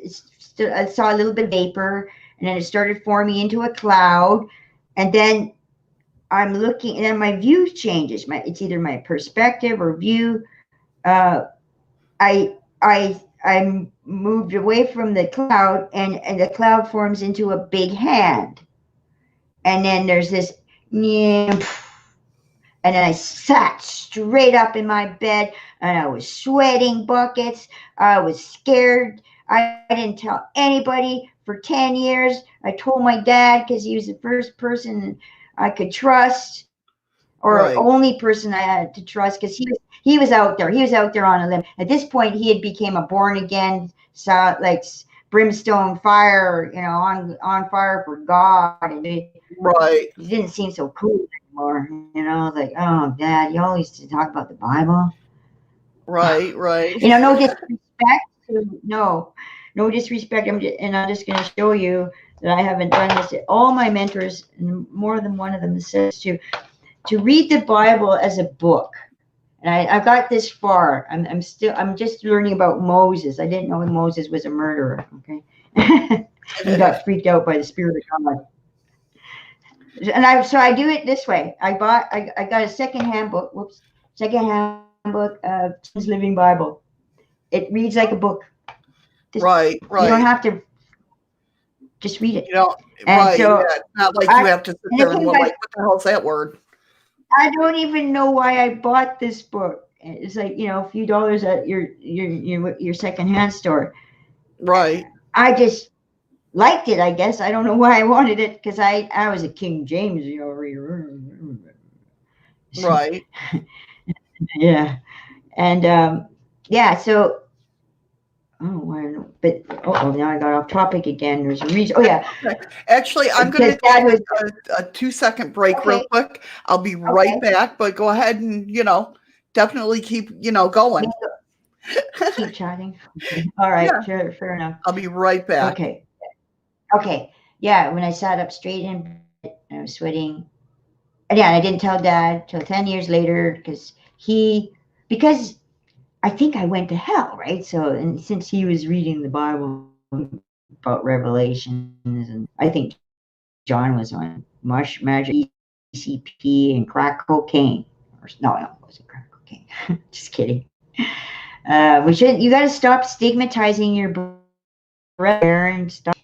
I saw a little bit of vapor, and then it started forming into a cloud, and then I'm looking, and then my view changes. It's either my perspective or view. Uh, I moved away from the cloud, and the cloud forms into a big hand, and then there's this, and then I sat straight up in my bed, and I was sweating buckets. I was scared. I didn't tell anybody for 10 years. I told my dad because he was the first person I could trust, or right, only person I had to trust, because he was out there. He was out there on a limb. At this point, he had became a born again, like brimstone fire, on fire for God, and right, he didn't seem so cool anymore. Like, oh, Dad, you always used to talk about the Bible. right, right. No disrespect. No disrespect. I'm just going to show you that I haven't done this. All my mentors, and more than one of them, says to read the Bible as a book. And I got this far. I'm just learning about Moses. I didn't know Moses was a murderer. Okay, and got freaked out by the Spirit of God. And I do it this way. I got a secondhand book. Whoops, secondhand book of Children's Living Bible. It reads like a book. Just Right, you don't right. have to just read it. You know, And right, so yeah, it's not like I you have to sit and there it and came what by. like, "What the hell's that word?" I don't even know why I bought this book. It's like a few dollars at your secondhand store. Right, I just liked it. I guess I don't know why I wanted it, because I was a King James reader. right. Yeah, and yeah. So now I got off topic again. There's a reason. Oh That's yeah, okay. Actually, I'm because gonna Dad take was a 2-second break real okay. quick. I'll be right Okay, back, but go ahead and, definitely keep, we going. keep chatting. All right, Yeah, sure, fair enough. I'll be right back. Okay, okay, yeah. When I sat up straight in bed, I was sweating. And yeah, I didn't tell Dad till 10 years later, because I think I went to hell, right? So, and since he was reading the Bible about Revelations, and I think John was on magic, ECP, and crack cocaine. Or no, it wasn't crack cocaine. Just kidding. We should. You got to stop stigmatizing your brother and stop.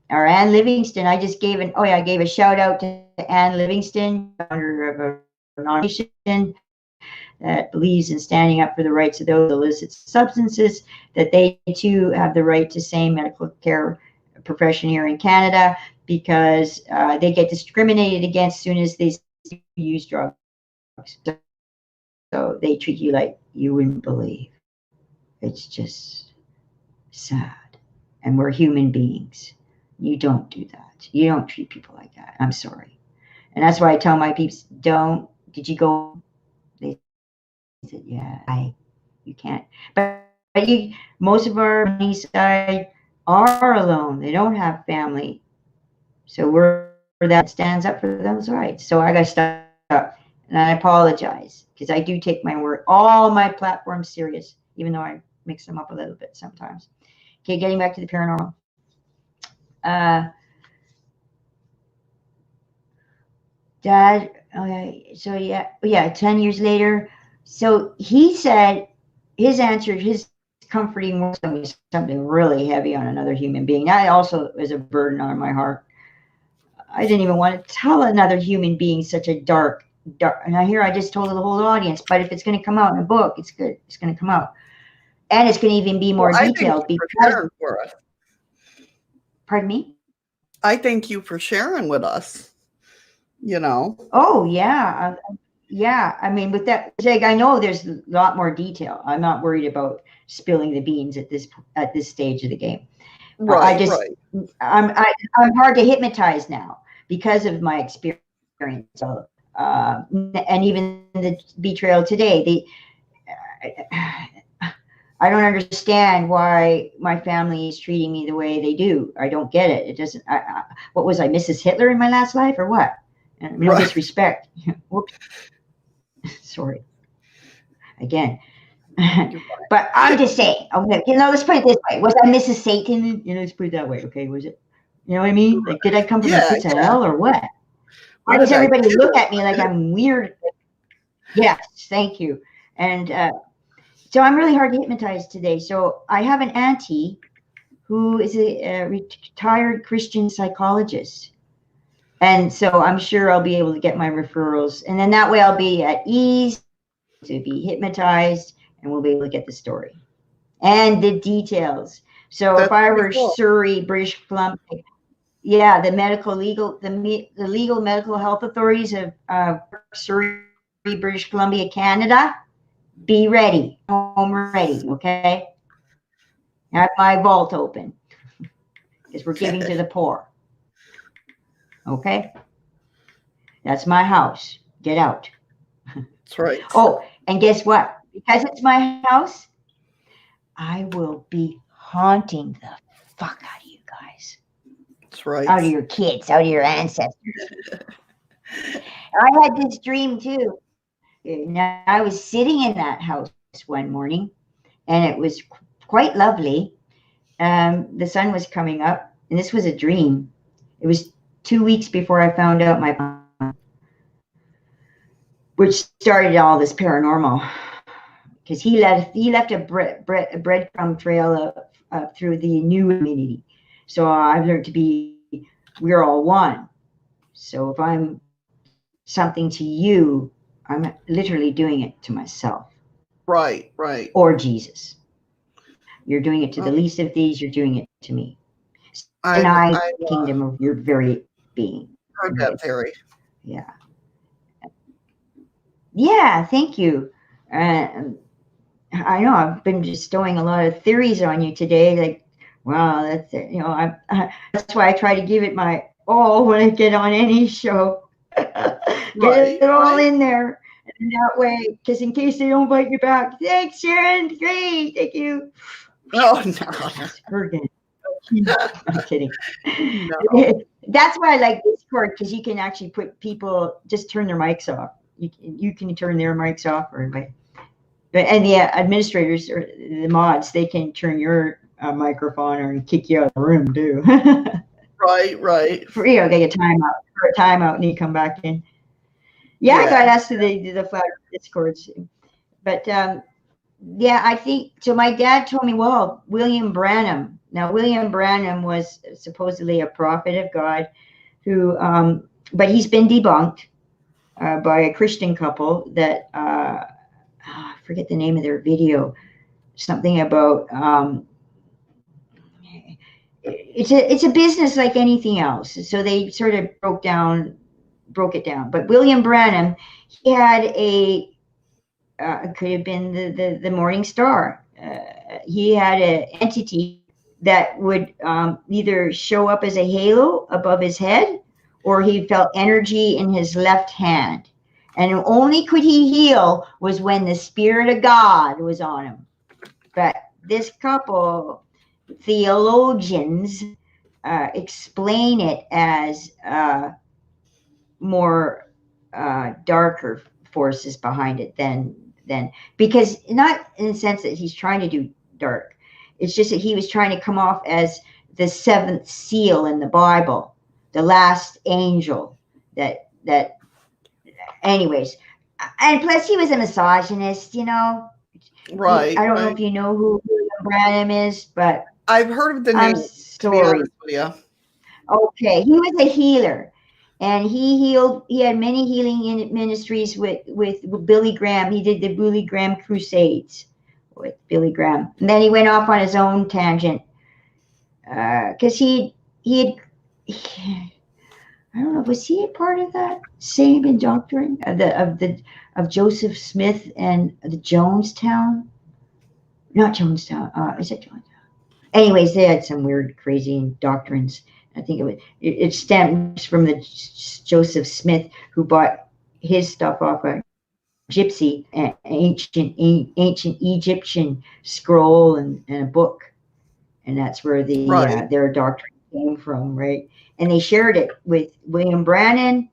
Or Anne Livingston. I gave a shout out to Anne Livingston, founder of a nomination that believes in standing up for the rights of those illicit substances, that they too have the right to same medical care profession here in Canada, because they get discriminated against as soon as they use drugs. So they treat you like you wouldn't believe. It's just sad. And we're human beings. You don't do that. You don't treat people like that. I'm sorry. And that's why I tell my peeps, don't. Did you go? They said, yeah. You can't. But most of our money side are alone. They don't have family. So we're that stands up for those rights. So I got to stop. And I apologize, because I do take all my platforms serious, even though I mix them up a little bit sometimes. Okay, getting back to the paranormal. Uh, Dad, okay, so yeah, 10 years later. So he said his answer, his comforting words was something really heavy on another human being. That also is a burden on my heart. I didn't even want to tell another human being such a dark. And I just told the whole audience, but if it's going to come out in a book, it's good. It's going to come out. And it's going to even be Well, more I thank detailed you for because, sharing for us. pardon me? I thank you for sharing with us, you know. Oh, yeah. Yeah. I mean, with that, Jake, I know there's a lot more detail. I'm not worried about spilling the beans at this stage of the game. I Right, just, right. I'm hard to hypnotize now because of my experience. So, and even the betrayal today, I don't understand why my family is treating me the way they do. I don't get it. It doesn't. What was I, Mrs. Hitler in my last life, or what? No Right. disrespect. Whoops. Sorry. Again. You're fine. But I'm just saying. Okay, let's put it this way. Was I Mrs. Satan? Let's put it that way. Okay, was it? You know what I mean? Like, did I come from the Yeah, pits of yeah. hell, or what? Why What does did I everybody look do? at me like I'm weird? Yes, thank you. And so I'm really hard to hypnotize today. So I have an auntie who is a retired Christian psychologist. And so I'm sure I'll be able to get my referrals. And then that way I'll be at ease to be hypnotized and we'll be able to get the story and the details. So if That's I pretty were cool. Surrey, British Columbia, yeah, the legal medical health authorities of Surrey, British Columbia, Canada, be ready, home ready, okay? Have my vault open because we're giving to the poor, okay? That's my house. Get out. That's right. Oh, and guess what? Because it's my house, I will be haunting the fuck out of you guys, That's out of right. your kids, out of your ancestors. I had this dream too. Now, I was sitting in that house one morning, and it was quite lovely. The sun was coming up, and this was a dream. It was 2 weeks before I found out my, which started all this paranormal, because he left a breadcrumb trail through the new community. So I've learned to be, we're all one. So if I'm something to you, I'm literally doing it to myself Right, right. or Jesus. You're doing it to the Oh, least of these. You're doing it to me. I've And I, I've kingdom of your very being. heard Go that ahead. theory. Yeah. Yeah. Thank you. Uh, I know I've been bestowing a lot of theories on you today. Like, wow, that's it. That's why I try to give it my all when I get on any show. Get it Right, all in right. there. And that way, because in case they don't bite you back, thanks, Sharon. Great. Thank you. Oh Yes, her again. I'm kidding. no, no. That's why I like Discord because you can actually put people just turn their mics off. You can turn their mics off, or and the administrators or the mods, they can turn your microphone or kick you out of the room too. Right, right. They get timeout, and you come back in. Yeah, I got Yeah. asked to the flat Discords, but yeah, I think so. My dad told me, well, William Branham. Now, William Branham was supposedly a prophet of God who, but he's been debunked by a Christian couple that I forget the name of their video. Something about it's a business like anything else. So they sort of broke it down. But William Branham, he had could have been the Morning Star. He had an entity that would either show up as a halo above his head, or he felt energy in his left hand. And only could he heal was when the Spirit of God was on him. But this couple theologians explain it as more darker forces behind it than because not in the sense that he's trying to do dark. It's just that he was trying to come off as the seventh seal in the Bible, the last angel that anyways, and plus he was a misogynist. Right, I don't know right. if you know who William Branham is, but I've heard of the I'm name, to be sorry. honest with you. Okay, he was a healer, and he healed. He had many healing ministries with Billy Graham. He did the Billy Graham Crusades with Billy Graham, and then he went off on his own tangent because he had. I don't know. Was he a part of that same indoctrination of Joseph Smith and the Jonestown? Not Jonestown. Is it Jonestown? Anyways, they had some weird, crazy doctrines. I think it stems from the Joseph Smith who bought his stuff off a gypsy, an ancient Egyptian scroll and a book, and that's where Right, their doctrine came from, right? And they shared it with William Brannan,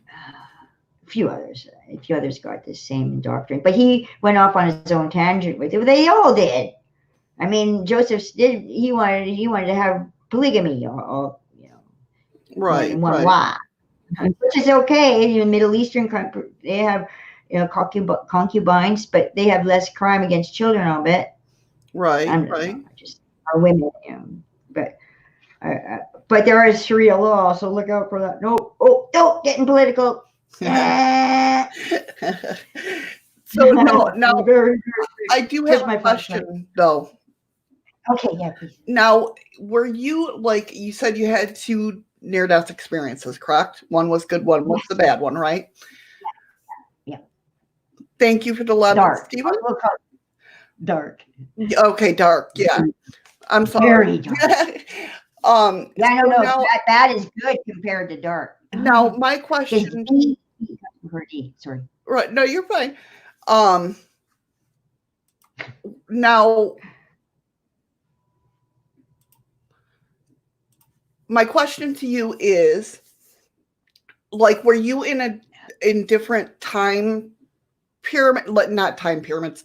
a few others. A few others got the same doctrine, but he went off on his own tangent with it. They all did. I mean, Joseph did. He wanted to have polygamy, or more right, than one right, wife, which is okay. In Middle Eastern countries, they have concubines, but they have less crime against children. I'll bet. I right, don't know. right. I just are women, but but there is Sharia law, so look out for that. No, oh, no, getting political. Ah. So no, now Very, very, I do have here's a my flashlight. question though. Okay, yeah, please. Now, were you like you said you had two near-death experiences, correct? One was good, one was the Yes, bad one, right? yeah. Thank you for the love, Dark. Stephen. We'll call it dark. Okay, dark. Yeah, I'm sorry. Very dark. Yeah, no, So no. now, Bad is good compared to dark. my Because question, sorry. right? No, you're fine. Um, Now, my question to you is, like, were you in different time pyramid, like not time pyramids,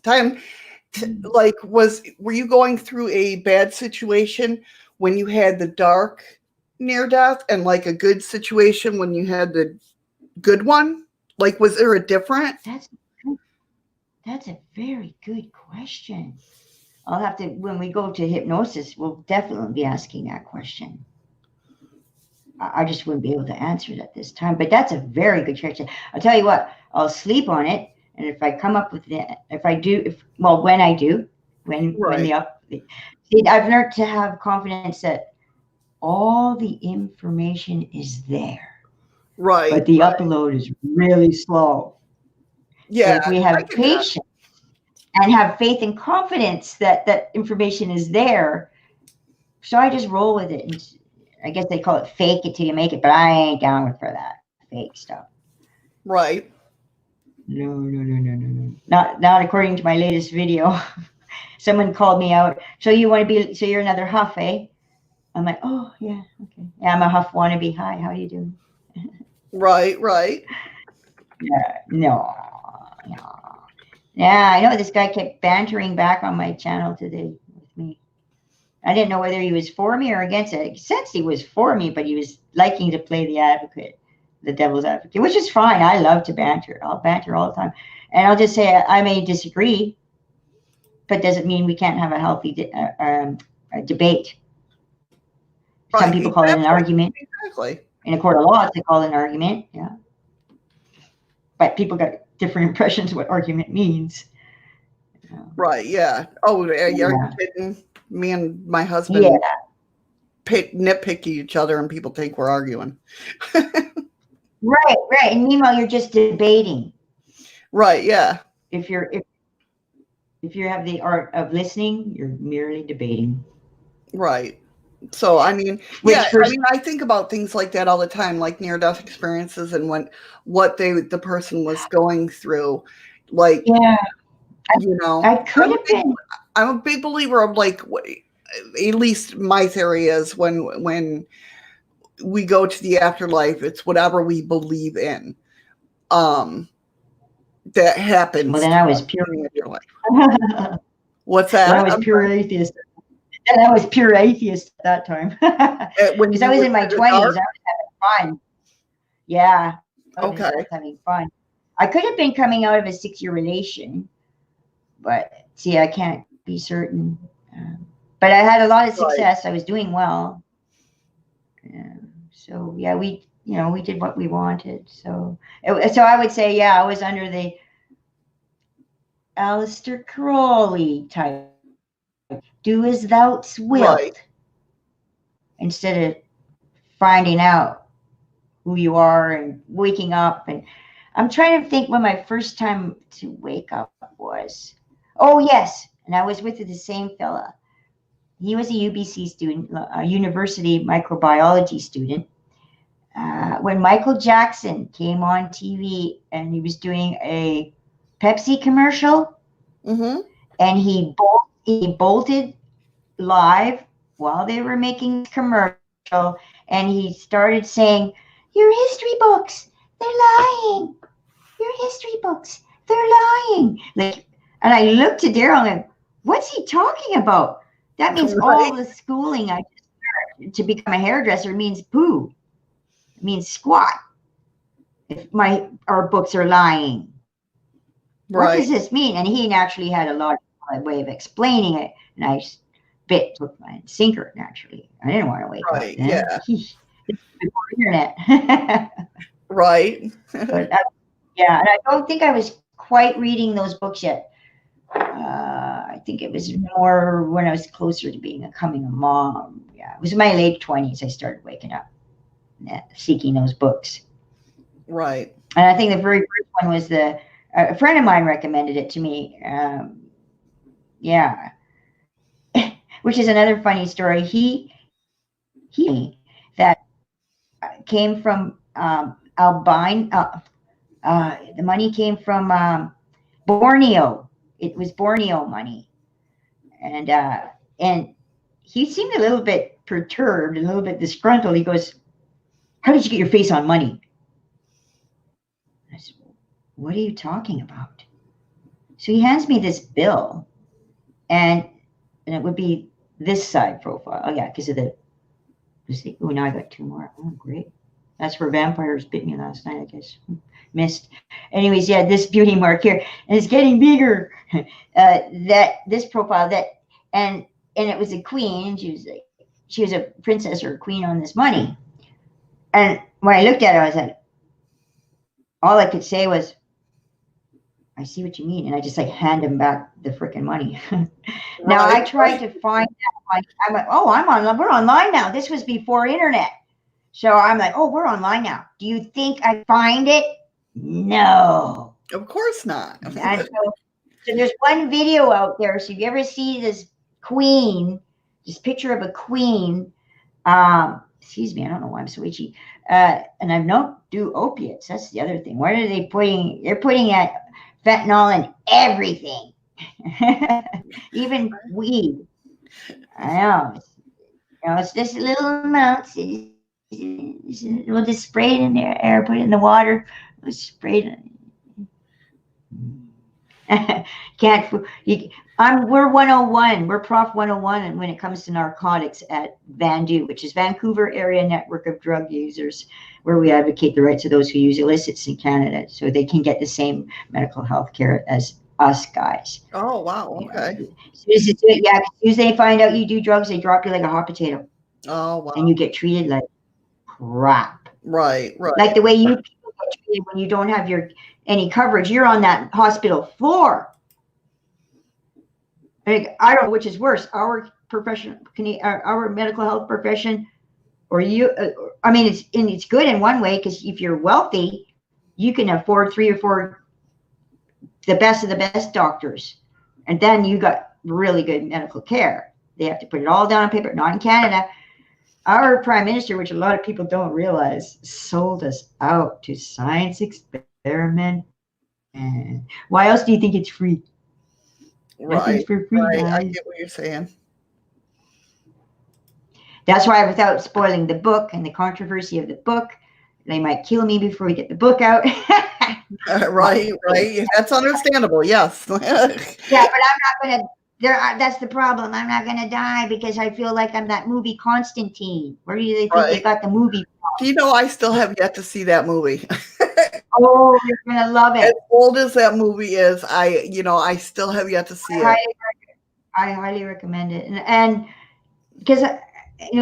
like were you going through a bad situation when you had the dark near death and like a good situation when you had the good one? Like, was there a different? That's a very good question. I'll have to when we go to hypnosis, we'll definitely be asking that question. I just wouldn't be able to answer it at this time, but that's a very good question. I'll tell you what, I'll sleep on it, and if I come up with it, if I do, when I do, when Right, see, I've learned to have confidence that all the information is there, right, but the right. upload is really slow. Yeah, And if we I have get that. patience and have faith and confidence that that information is there, so I just roll with it. And I guess they call it fake it till you make it, but I ain't down for that fake stuff. Right. No, no, no, no, no, no. Not according to my latest video. Someone called me out. So you're another Huff, eh? I'm like, oh yeah, okay. Yeah, I'm a Huff wannabe. Hi, how you doing? Right, right. Yeah, no, no. Yeah, I know this guy kept bantering back on my channel today with me. I didn't know whether he was for me or against it. He sensed he was for me, but he was liking to play the advocate, the devil's advocate, which is fine. I love to banter. I'll banter all the time. And I'll just say I may disagree, but doesn't mean we can't have a healthy debate. Some Right, people call it an exactly. argument. Exactly. In a court of law, they call it an argument. Yeah. But people got different impressions of what argument means. Right, yeah. Oh, are you Yeah. kidding? Me and my Yeah. husband nitpick each other and people think we're arguing. Right, right. And meanwhile, you're just debating. Right, yeah. If you have the art of listening, you're merely debating. Right. So, I mean, yeah, Which person? I think about things like that all the time, like near-death experiences and what the person was going through. Like, Yeah, I could I'm a have been. big believer of like, at least my theory is when we go to the afterlife, it's whatever we believe in. That happens Well, then to I was us pure. in the afterlife. Then What's I that? was I'm pure sorry. atheist. Then I was pure atheist at that time When because I you was went in my through the 20s. dark? I was having fun. Yeah, and Okay. both having fun. I could have been coming out of a 6-year relation, but see, I can't be certain. But I had a lot of Right. success. I was doing well. So yeah, we did what we wanted. So I would say, yeah, I was under the Aleister Crowley type, do as thou's Right. wilt, instead of finding out who you are and waking up. And I'm trying to think when my first time to wake up was. Oh yes, and I was with the same fella. He was a UBC student, a university microbiology student. When Michael Jackson came on TV and he was doing a Pepsi commercial, Mm-hmm. and he bolted live while they were making this commercial, and he started saying, "Your history books, they're lying. Your history books, they're lying." Like, and I looked to Daryl and, what's he talking about? That means Right. all the schooling I to become a hairdresser means poo. It means squat. If our books are lying, what does Right. this mean? And he naturally had a logical way of explaining it, and I bit with my sinker. Naturally, I didn't want to wake up Right. then. Yeah. Before internet. Right. But yeah, and I don't think I was quite reading those books yet. I think it was more when I was closer to becoming a mom. Yeah, it was in my late 20s I started waking up, seeking those books. Right. And I think the very first one was a friend of mine recommended it to me. Yeah, which is another funny story. He that came from Albine. The money came from Borneo. It was Borneo money, and he seemed a little bit perturbed, a little bit disgruntled. He goes, "How did you get your face on money?" I said, "What are you talking about?" So he hands me this bill, and and it would be this side profile. Oh yeah, because of the. Oh, now I got two more. Oh, great. That's where vampires bit me last night, I guess. Missed. Anyways, yeah, this beauty mark here, and it's getting bigger. That this profile and it was a queen. She was a princess or a queen on this money. And when I looked at her, I was like, all I could say was, "I see what you mean," and I just like hand him back the freaking money. Now Right. I tried to find that money. I'm like, oh, we're online now. This was before internet. So I'm like, oh, we're online now. Do you think I find it? No. Of course not. And so there's one video out there. So if you ever see this queen, this picture of a queen, excuse me, I don't know why I'm so itchy. And I don't do opiates. That's the other thing. What are they putting? They're putting that fentanyl in everything, even weed. I know. It's just little amounts. We'll just spray it in the air, put it in the water. We'll spray it. Can't. We're 101. We're Prof 101, and when it comes to narcotics at VANDU, which is Vancouver Area Network of Drug Users, where we advocate the rights of those who use illicits in Canada, so they can get the same medical health care as us guys. Oh, wow. Okay. Yeah, as soon as they find out you do drugs, they drop you like a hot potato, Oh, and wow. you get treated like crap. Right. Like Right. the way you people get treated when you don't have any coverage. You're on that hospital floor. Like, I don't know which is worse, our profession, our medical health profession, or you. I mean, it's good in one way because if you're wealthy, you can afford 3 or 4 the best of the best doctors, and then you got really good medical care. They have to put it all down on paper. Not in Canada. Our prime minister, which a lot of people don't realize, sold us out to science experiment. And why else do you think it's free? Nothing's Right. for free, Right. I guys. get what you're saying. That's why, without spoiling the book and the controversy of the book, they might kill me before we get the book out. But Right. Right. That's understandable. Yes. yeah, but I'm not gonna. That's the problem. I'm not gonna die because I feel like I'm that movie Constantine. Where do they think they Right. got the movie? Do you know I still have yet to see that movie? Oh, you're gonna love As it. old as that movie is, I still have yet to see I it. highly, I highly recommend it. And because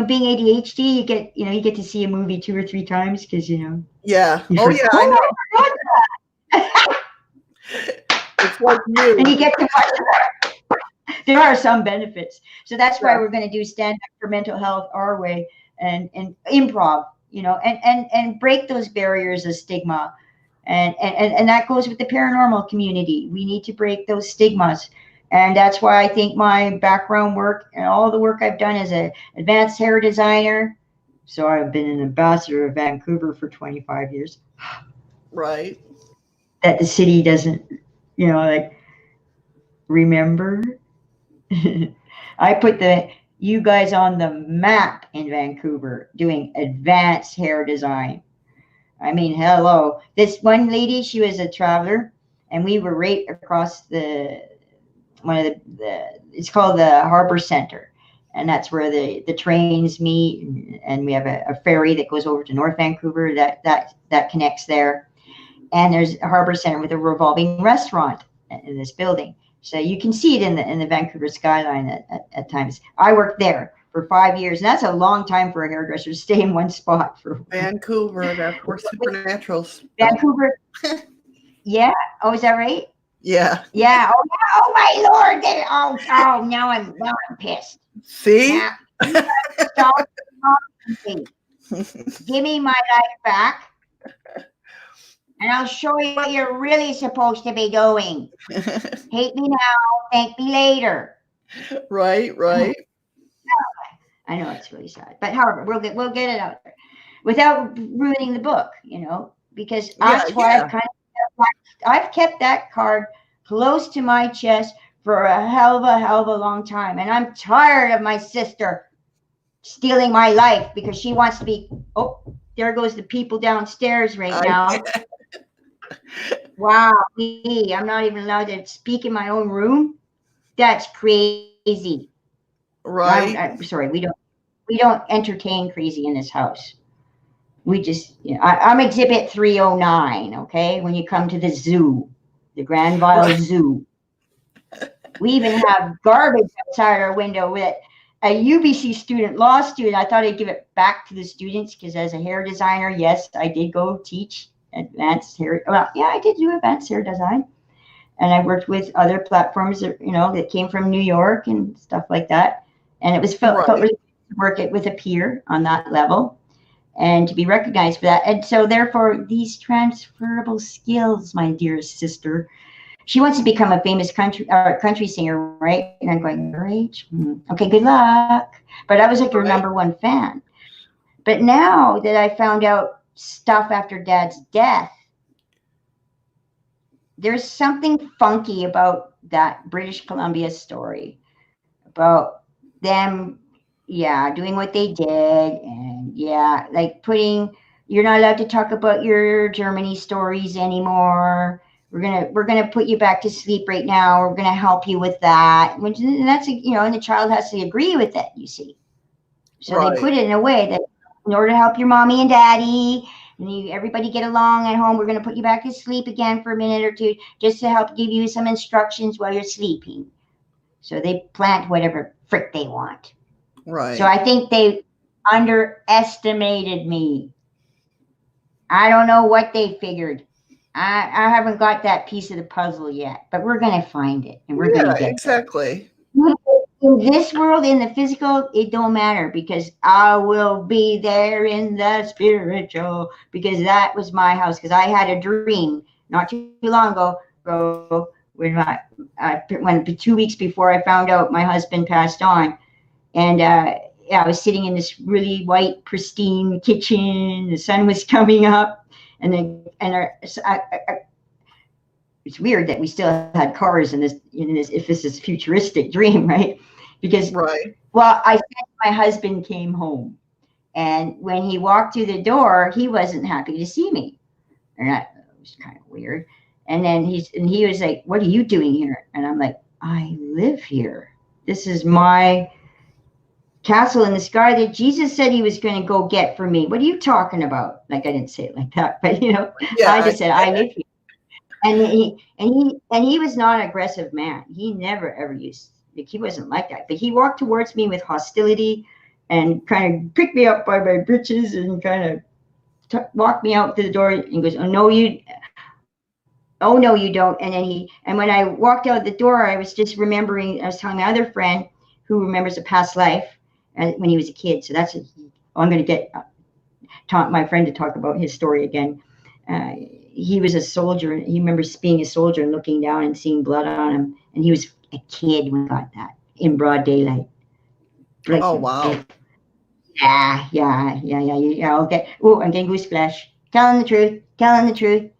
being ADHD, you get to see a movie 2 or 3 times because Yeah. you Oh, forget. yeah, I Oh, know. I forgot that. It's like And you. you get to watch. There are some benefits. So that's why Yeah, we're going to do stand up for mental health our way and improv, and break those barriers of stigma. And that goes with the paranormal community. We need to break those stigmas. And that's why I think my background work and all the work I've done as an advanced hair designer. So I've been an ambassador of Vancouver for 25 years. right. That the city doesn't, like remember. I put the you guys on the map in Vancouver doing advanced hair design. I mean, hello. This one lady, she was a traveler, and we were right across the one of the it's called the Harbor Center, and that's where the trains meet, and we have a ferry that goes over to North Vancouver that connects there, and there's a Harbor Center with a revolving restaurant in this building. So you can see it in the Vancouver skyline at times. I worked there for 5 years, and that's a long time for a hairdresser to stay in one spot for Vancouver, that's where Supernatural's filmed. Vancouver. Yeah. Oh, is that right? Yeah. Yeah. Oh, yeah. Oh my Lord. Oh, now I'm pissed. See? Now you gotta stop talking. Give me my life back, and I'll show you what you're really supposed to be doing. Hate me now, thank me later. Right, right. I know it's really sad, but however, we'll get it out there without ruining the book, because Yeah, that's why yeah. I've kept that card close to my chest for a hell of a long time, and I'm tired of my sister stealing my life because she wants to be. Oh, there goes the people downstairs right I now. Wow, I'm not even allowed to speak in my own room. That's crazy. I'm right, sorry. We don't entertain crazy in this house. We just, I'm Exhibit 309. Okay, when you come to the zoo, the Granville right, Zoo, we even have garbage outside our window with a UBC student, law student. I thought I'd give it back to the students because as a hair designer, yes, I did go teach advanced hair. Well, yeah, I did do advanced hair design, and I worked with other platforms that came from New York and stuff like that. And it was felt right, really good to work it with a peer on that level and to be recognized for that. And so, therefore, these transferable skills, my dearest sister, she wants to become a famous country singer, right? And I'm going, your age? Okay, good luck. But I was like your right, number one fan. But now that I found out stuff after Dad's death, there's something funky about that British Columbia story about them, yeah, doing what they did, and yeah, like you're not allowed to talk about your Germany stories anymore. We're gonna put you back to sleep right now. We're gonna help you with that. And that's and the child has to agree with it. You see, so they right, put it in a way that in order to help your mommy and daddy and everybody get along at home, we're going to put you back to sleep again for a minute or two just to help give you some instructions while you're sleeping. So they plant whatever frick they want. So right. I think they underestimated me. I don't know what they figured. I haven't got that piece of the puzzle yet, but we're going to find it and we're going Yeah, to get there. exactly. In this world, in the physical, it don't matter because I will be there in the spiritual because that was my house. Because I had a dream not too long ago when 2 weeks before I found out my husband passed on, and yeah, I was sitting in this really white, pristine kitchen. The sun was coming up, and then and our, so it's weird that we still had cars in this if this is futuristic dream, right? Because Right, well, I said my husband came home, and when he walked through the door, he wasn't happy to see me, and that was kind of weird. And then he was like, "What are you doing here?" And I'm like, "I live here. This is my castle in the sky that Jesus said he was going to go get for me. What are you talking about? Like, I didn't say it like that, but I Yeah. just said, I live here. And he was not an aggressive man. He never ever used, like, he wasn't like that. But he walked towards me with hostility and kind of picked me up by my britches and kind of walked me out to the door and goes, oh no, you don't. And when I walked out the door, I was just remembering, I was telling my other friend who remembers a past life when he was a kid. So I'm going to get my friend to talk about his story again. He was a soldier. He remembers being a soldier and looking down and seeing blood on him. And he was a kid when he got that in broad daylight. Oh, wow. Yeah. Okay. Oh, I'm getting goose flesh. Telling the truth.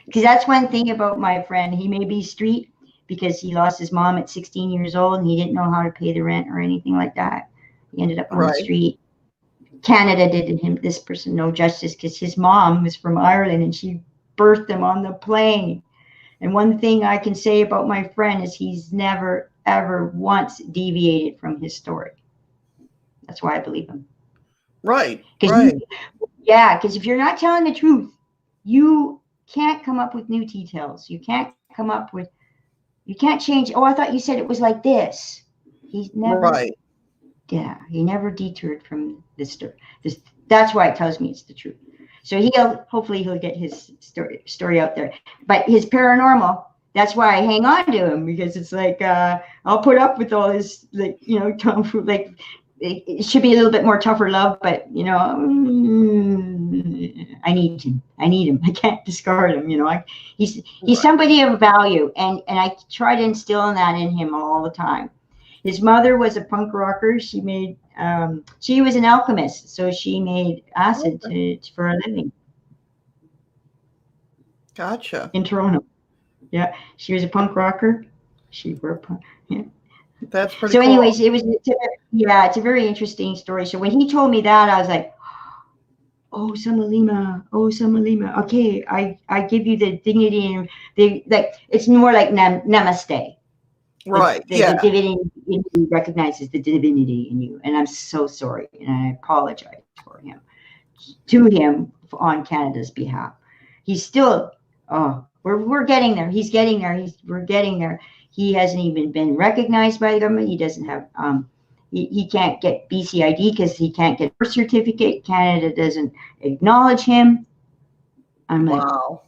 Because that's one thing about my friend. He may be street because he lost his mom at 16 years old and he didn't know how to pay the rent or anything like that. He ended up on the Right. street. Canada did this person no justice because his mom was from Ireland and she birthed him on the plane. And one thing I can say about my friend is he's never, ever once deviated from his story. That's why I believe him. Right. Because Right. because if you're not telling the truth, you can't come up with new details. You can't change. Oh, I thought you said it was like this. He's never, Right. he never detoured from this story. That's why it tells me it's the truth. So hopefully he'll get his story out there. But his paranormal, that's why I hang on to him, because it's like I'll put up with all his, like, tomfoolery. Like, it should be a little bit more tougher love, but I need him. I can't discard him. He's somebody of value, and I try to instill that in him all the time. His mother was a punk rocker. She was an alchemist, so she made acid for a living Gotcha. in Toronto. Yeah, she was a punk rocker. She were a punk. Yeah. That's pretty So, cool. anyways, it's a very interesting story. So when he told me that, I was like, oh, Samalima. Okay, I give you the dignity and it's more like namaste. Right. The Yeah. divinity in you recognizes the divinity in you, and I'm so sorry, and I apologize to him on Canada's behalf. He's still, we're getting there. He's getting there. We're getting there. He hasn't even been recognized by the government. He doesn't have he can't get BCID because he can't get a birth certificate. Canada doesn't acknowledge him. I'm like, Wow.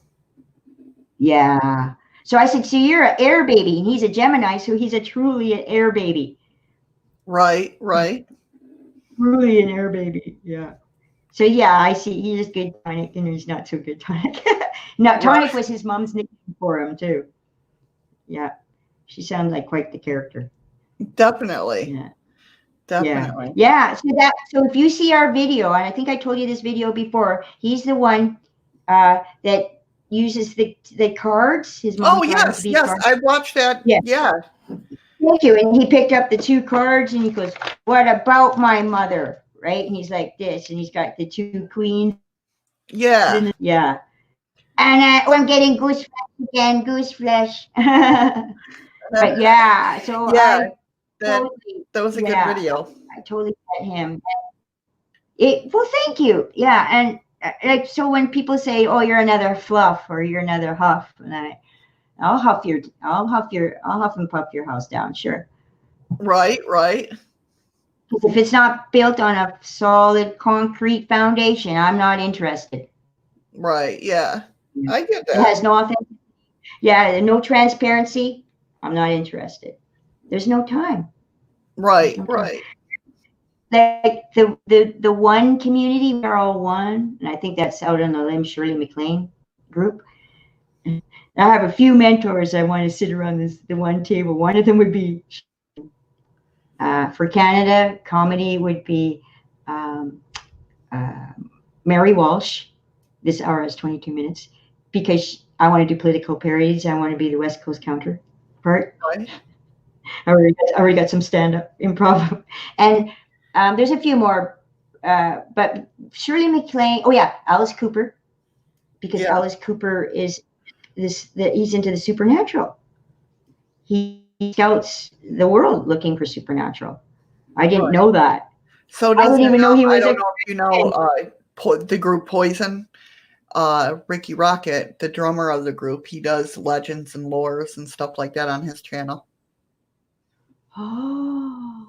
yeah. So I said, so you're an air baby, and he's a Gemini, so he's truly an air baby. Right. Right. Truly an air baby. Yeah. So yeah, I see. He's good tonic, and he's not so good tonic. No, tonic was his mom's nickname for him too. Yeah, she sounds like quite the character. Definitely. Yeah. Definitely. Yeah. So if you see our video, and I think I told you this video before, he's the one that uses the cards. His mom Oh, taught him to yes. be Yes. cards. I watched that. Yeah. Yeah. Thank you. And he picked up the 2 cards and he goes, "What about my mother?" Right? And he's like this, and he's got the 2 queens. Yeah. Yeah. And I'm getting goose flesh again, goose flesh. But yeah, so Yeah. I totally, That was a good video. I totally get him. Well, thank you. Yeah, and like, so when people say, "Oh, you're another fluff" or "You're another huff," and I'll huff and puff your house down, sure. Right. Right. Because if it's not built on a solid concrete foundation, I'm not interested. Right. Yeah. I get It has that. no authentic. Yeah, no transparency. I'm not interested. There's no time. There's Right. no time. Right. Like the one community, we're all one, and I think that's out on the limb, Shirley MacLaine group. I have a few mentors I want to sit around the one table. One of them would be for Canada, comedy would be um, uh, Mary Walsh. This hour has 22 minutes because I want to do political parodies. I want to be the West Coast counterpart. Right. I already got some stand-up improv, and there's a few more, but Shirley MacLaine. Oh yeah, Alice Cooper, because Yeah. Alice Cooper is he's into the supernatural. He scouts the world looking for supernatural. I didn't Right. know that. So I didn't doesn't even know he I was a don't know if you know Christian. the group Poison. Ricky Rocket, the drummer of the group, he does legends and lores and stuff like that on his channel. Oh,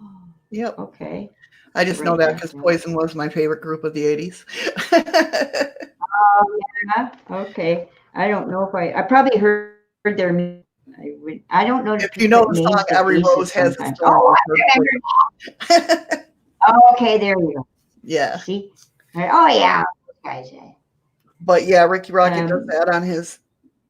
Yep. okay. I To just know write that that because down. Poison was my favorite group of the 80s. Oh, yeah. Okay. I don't know if I probably heard their music. I don't know to If you know put the names song to Every faces Rose Has Its sometimes. Thorn, Oh, you've I heard remember. Poison. Oh, okay, there you go. Yeah. See? Oh yeah, those guys. But yeah, Ricky Rocket does Um, that on his,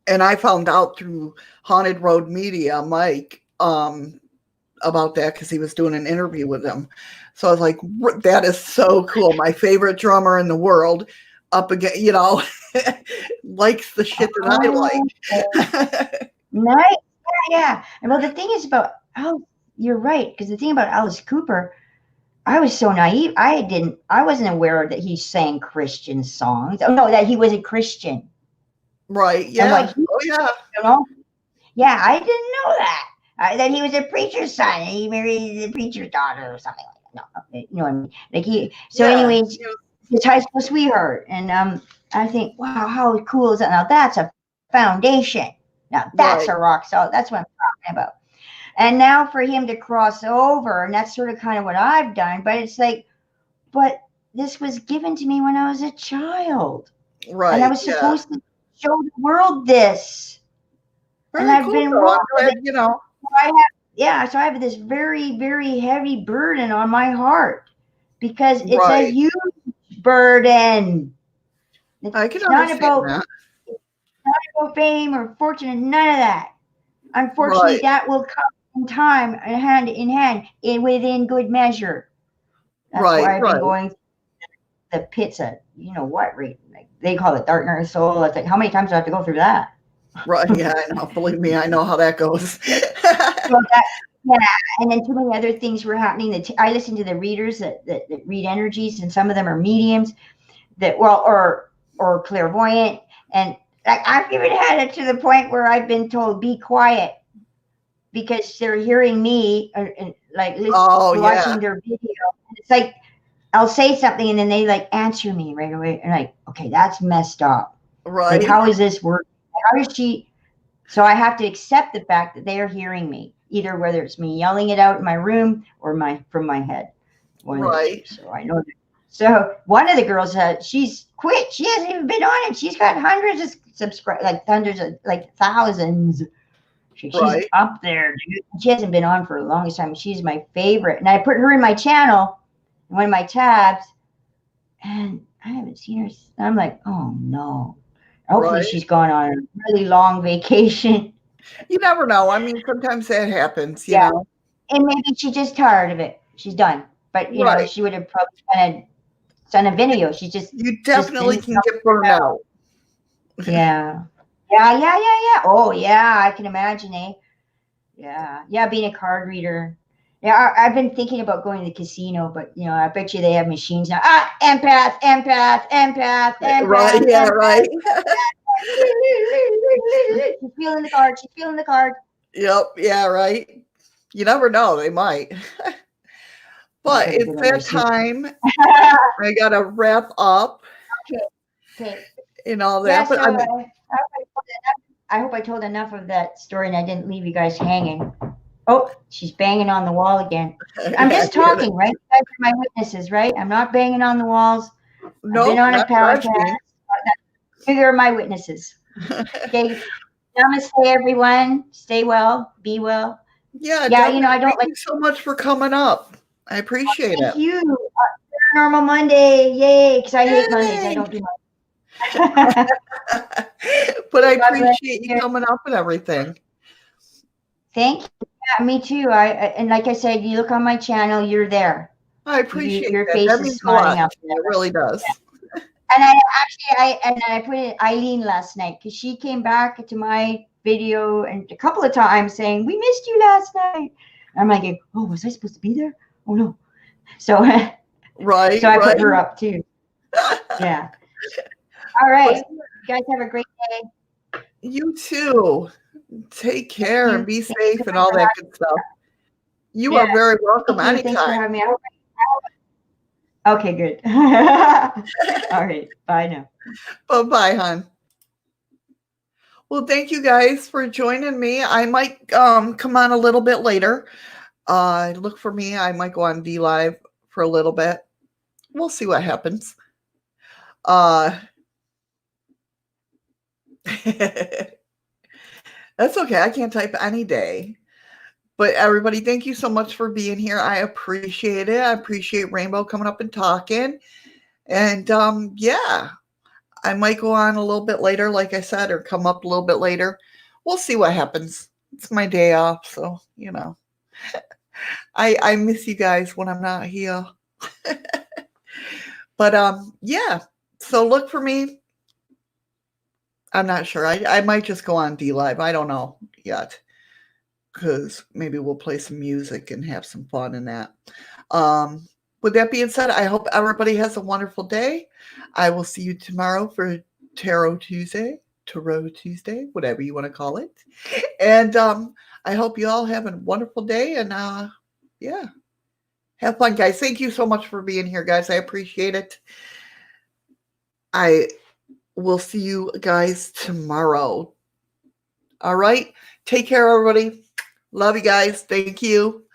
and I found out through Haunted Road Media, Mike, about that because he was doing an interview with him. So I was like, that is so cool. My favorite drummer in the world up again, likes the shit that oh, I like. nice. Yeah, yeah. And well, the thing is about you're right because the thing about Alice Cooper, I was so naive. I wasn't aware that he sang Christian songs. Oh no, that he was a Christian Right. and what Yeah. he, Oh, yeah. you know, yeah, I didn't know that. That he was a preacher's son and he married the preacher's daughter or something like that. No, you know what I mean? Like he. So, Yeah. anyways, his high school sweetheart, and I think, wow, how cool is that? Now that's a foundation. Now that's Right. a rock solid. That's what I'm talking about. And now for him to cross over, and that's sort of kind of what I've done. But it's like, but this was given to me when I was a child, and I Right. was Yeah. supposed to show the world this, and Very I've cool, been though. I'm wrong with it. glad. I have, yeah, so I have this very, very heavy burden on my heart because it's a Right. huge burden. I can It's not understand about that. fame or fortune and none of that. Unfortunately, Right. that will come in time, hand in hand, within good measure. That's Right. why I've been Right. going the pits at what rate? Like they call it dark night of the soul. It's like how many times do I have to go through that? Right. Yeah. I know. Believe me, I know how that goes. So that, yeah, and then too many other things were happening. That I listen to the readers that read energies, and some of them are mediums that or clairvoyant, and like I've even had it to the point where I've been told be quiet because they're hearing me and like Oh, yeah. watching their video. And it's like I'll say something and then they like answer me right away, and like okay, that's messed up. Like Right. how is this working? How does she? So I have to accept the fact that they are hearing me, either whether it's me yelling it out in my room or from my head, one of the two. Right. So I know that. So one of the girls, she's quit. She hasn't even been on it. She's got hundreds of subscribe, like hundreds of, like thousands. She's Right. up there. Dude. She hasn't been on for the longest time. She's my favorite, and I put her in my channel, in one of my tabs, and I haven't seen her. I'm like, oh no. Hopefully Right. she's gone on a really long vacation. You never know. I mean, sometimes that happens. Yeah, and maybe she's just tired of it. She's done. But Right. she would have probably done a You, video. She's you just definitely been can get burned out. yeah. Yeah, yeah, yeah, yeah. Oh yeah, I can imagine, eh? Yeah. Yeah, being a card reader. Yeah, I've been thinking about going to the casino, but I bet you they have machines now. Ah, empath, empath, empath, Right. empath, Yeah. empath. Right. She's feeling the card. She's feeling the card. Yep. Yeah. Right. You never know. They might. I But better it's get on my that suit. time. I got to wrap up Okay. Okay. and all Yeah, that. But so I mean, I hope I told enough of that story and I didn't leave you guys hanging. Oh, she's banging on the wall again. I'm I just hear that. talking, right? You guys are my witnesses, right? I'm not banging on the walls. I've been Nope. on a Not that I've podcast. seen. You're my witnesses. Okay. Namaste, everyone. Stay well. Be well. Yeah. Yeah, Definitely. I don't Thank like. you so much for coming up. I appreciate Thank it. you. Paranormal Monday. Yay. Because I hate Mondays. I Yay. don't do Mondays. But I God bless appreciate you you. coming up and everything. Thank you. Yeah, me too. And like I said, you look on my channel, you're there. I appreciate Your that. face That is means a lot smiling up. to me. It really does. And I put in Eileen last night because she came back to my video and a couple of times saying, "We missed you last night." And I'm like, "Oh, was I supposed to be there? Oh no!" So, Right. so I Right. put her up too. Yeah. All right. But You guys have a great day. you too. Take Thank care and you. be Thank you so safe and much all for that having good stuff. You Yeah. are very welcome Thank you. Thanks for anytime. having me. Okay, good. All right. Bye now. Bye-bye, hon. Well, thank you guys for joining me. I might come on a little bit later. Look for me. I might go on D Live for a little bit. We'll see what happens. Uh That's okay. I can't type any day. But everybody, thank you so much for being here. I appreciate it. I appreciate Rainbow coming up and talking. And yeah, I might go on a little bit later, like I said, or come up a little bit later. We'll see what happens. It's my day off, so I miss you guys when I'm not here. But yeah. So look for me. I'm not sure. I might just go on D Live. I don't know yet. Because maybe we'll play some music and have some fun in that. Um, with that being said, I hope everybody has a wonderful day. I will see you tomorrow for Tarot Tuesday, whatever you want to call it. And I hope you all have a wonderful day. And yeah, have fun, guys. Thank you so much for being here, guys. I appreciate it. I will see you guys tomorrow. All right. Take care, everybody. Love you guys. Thank you.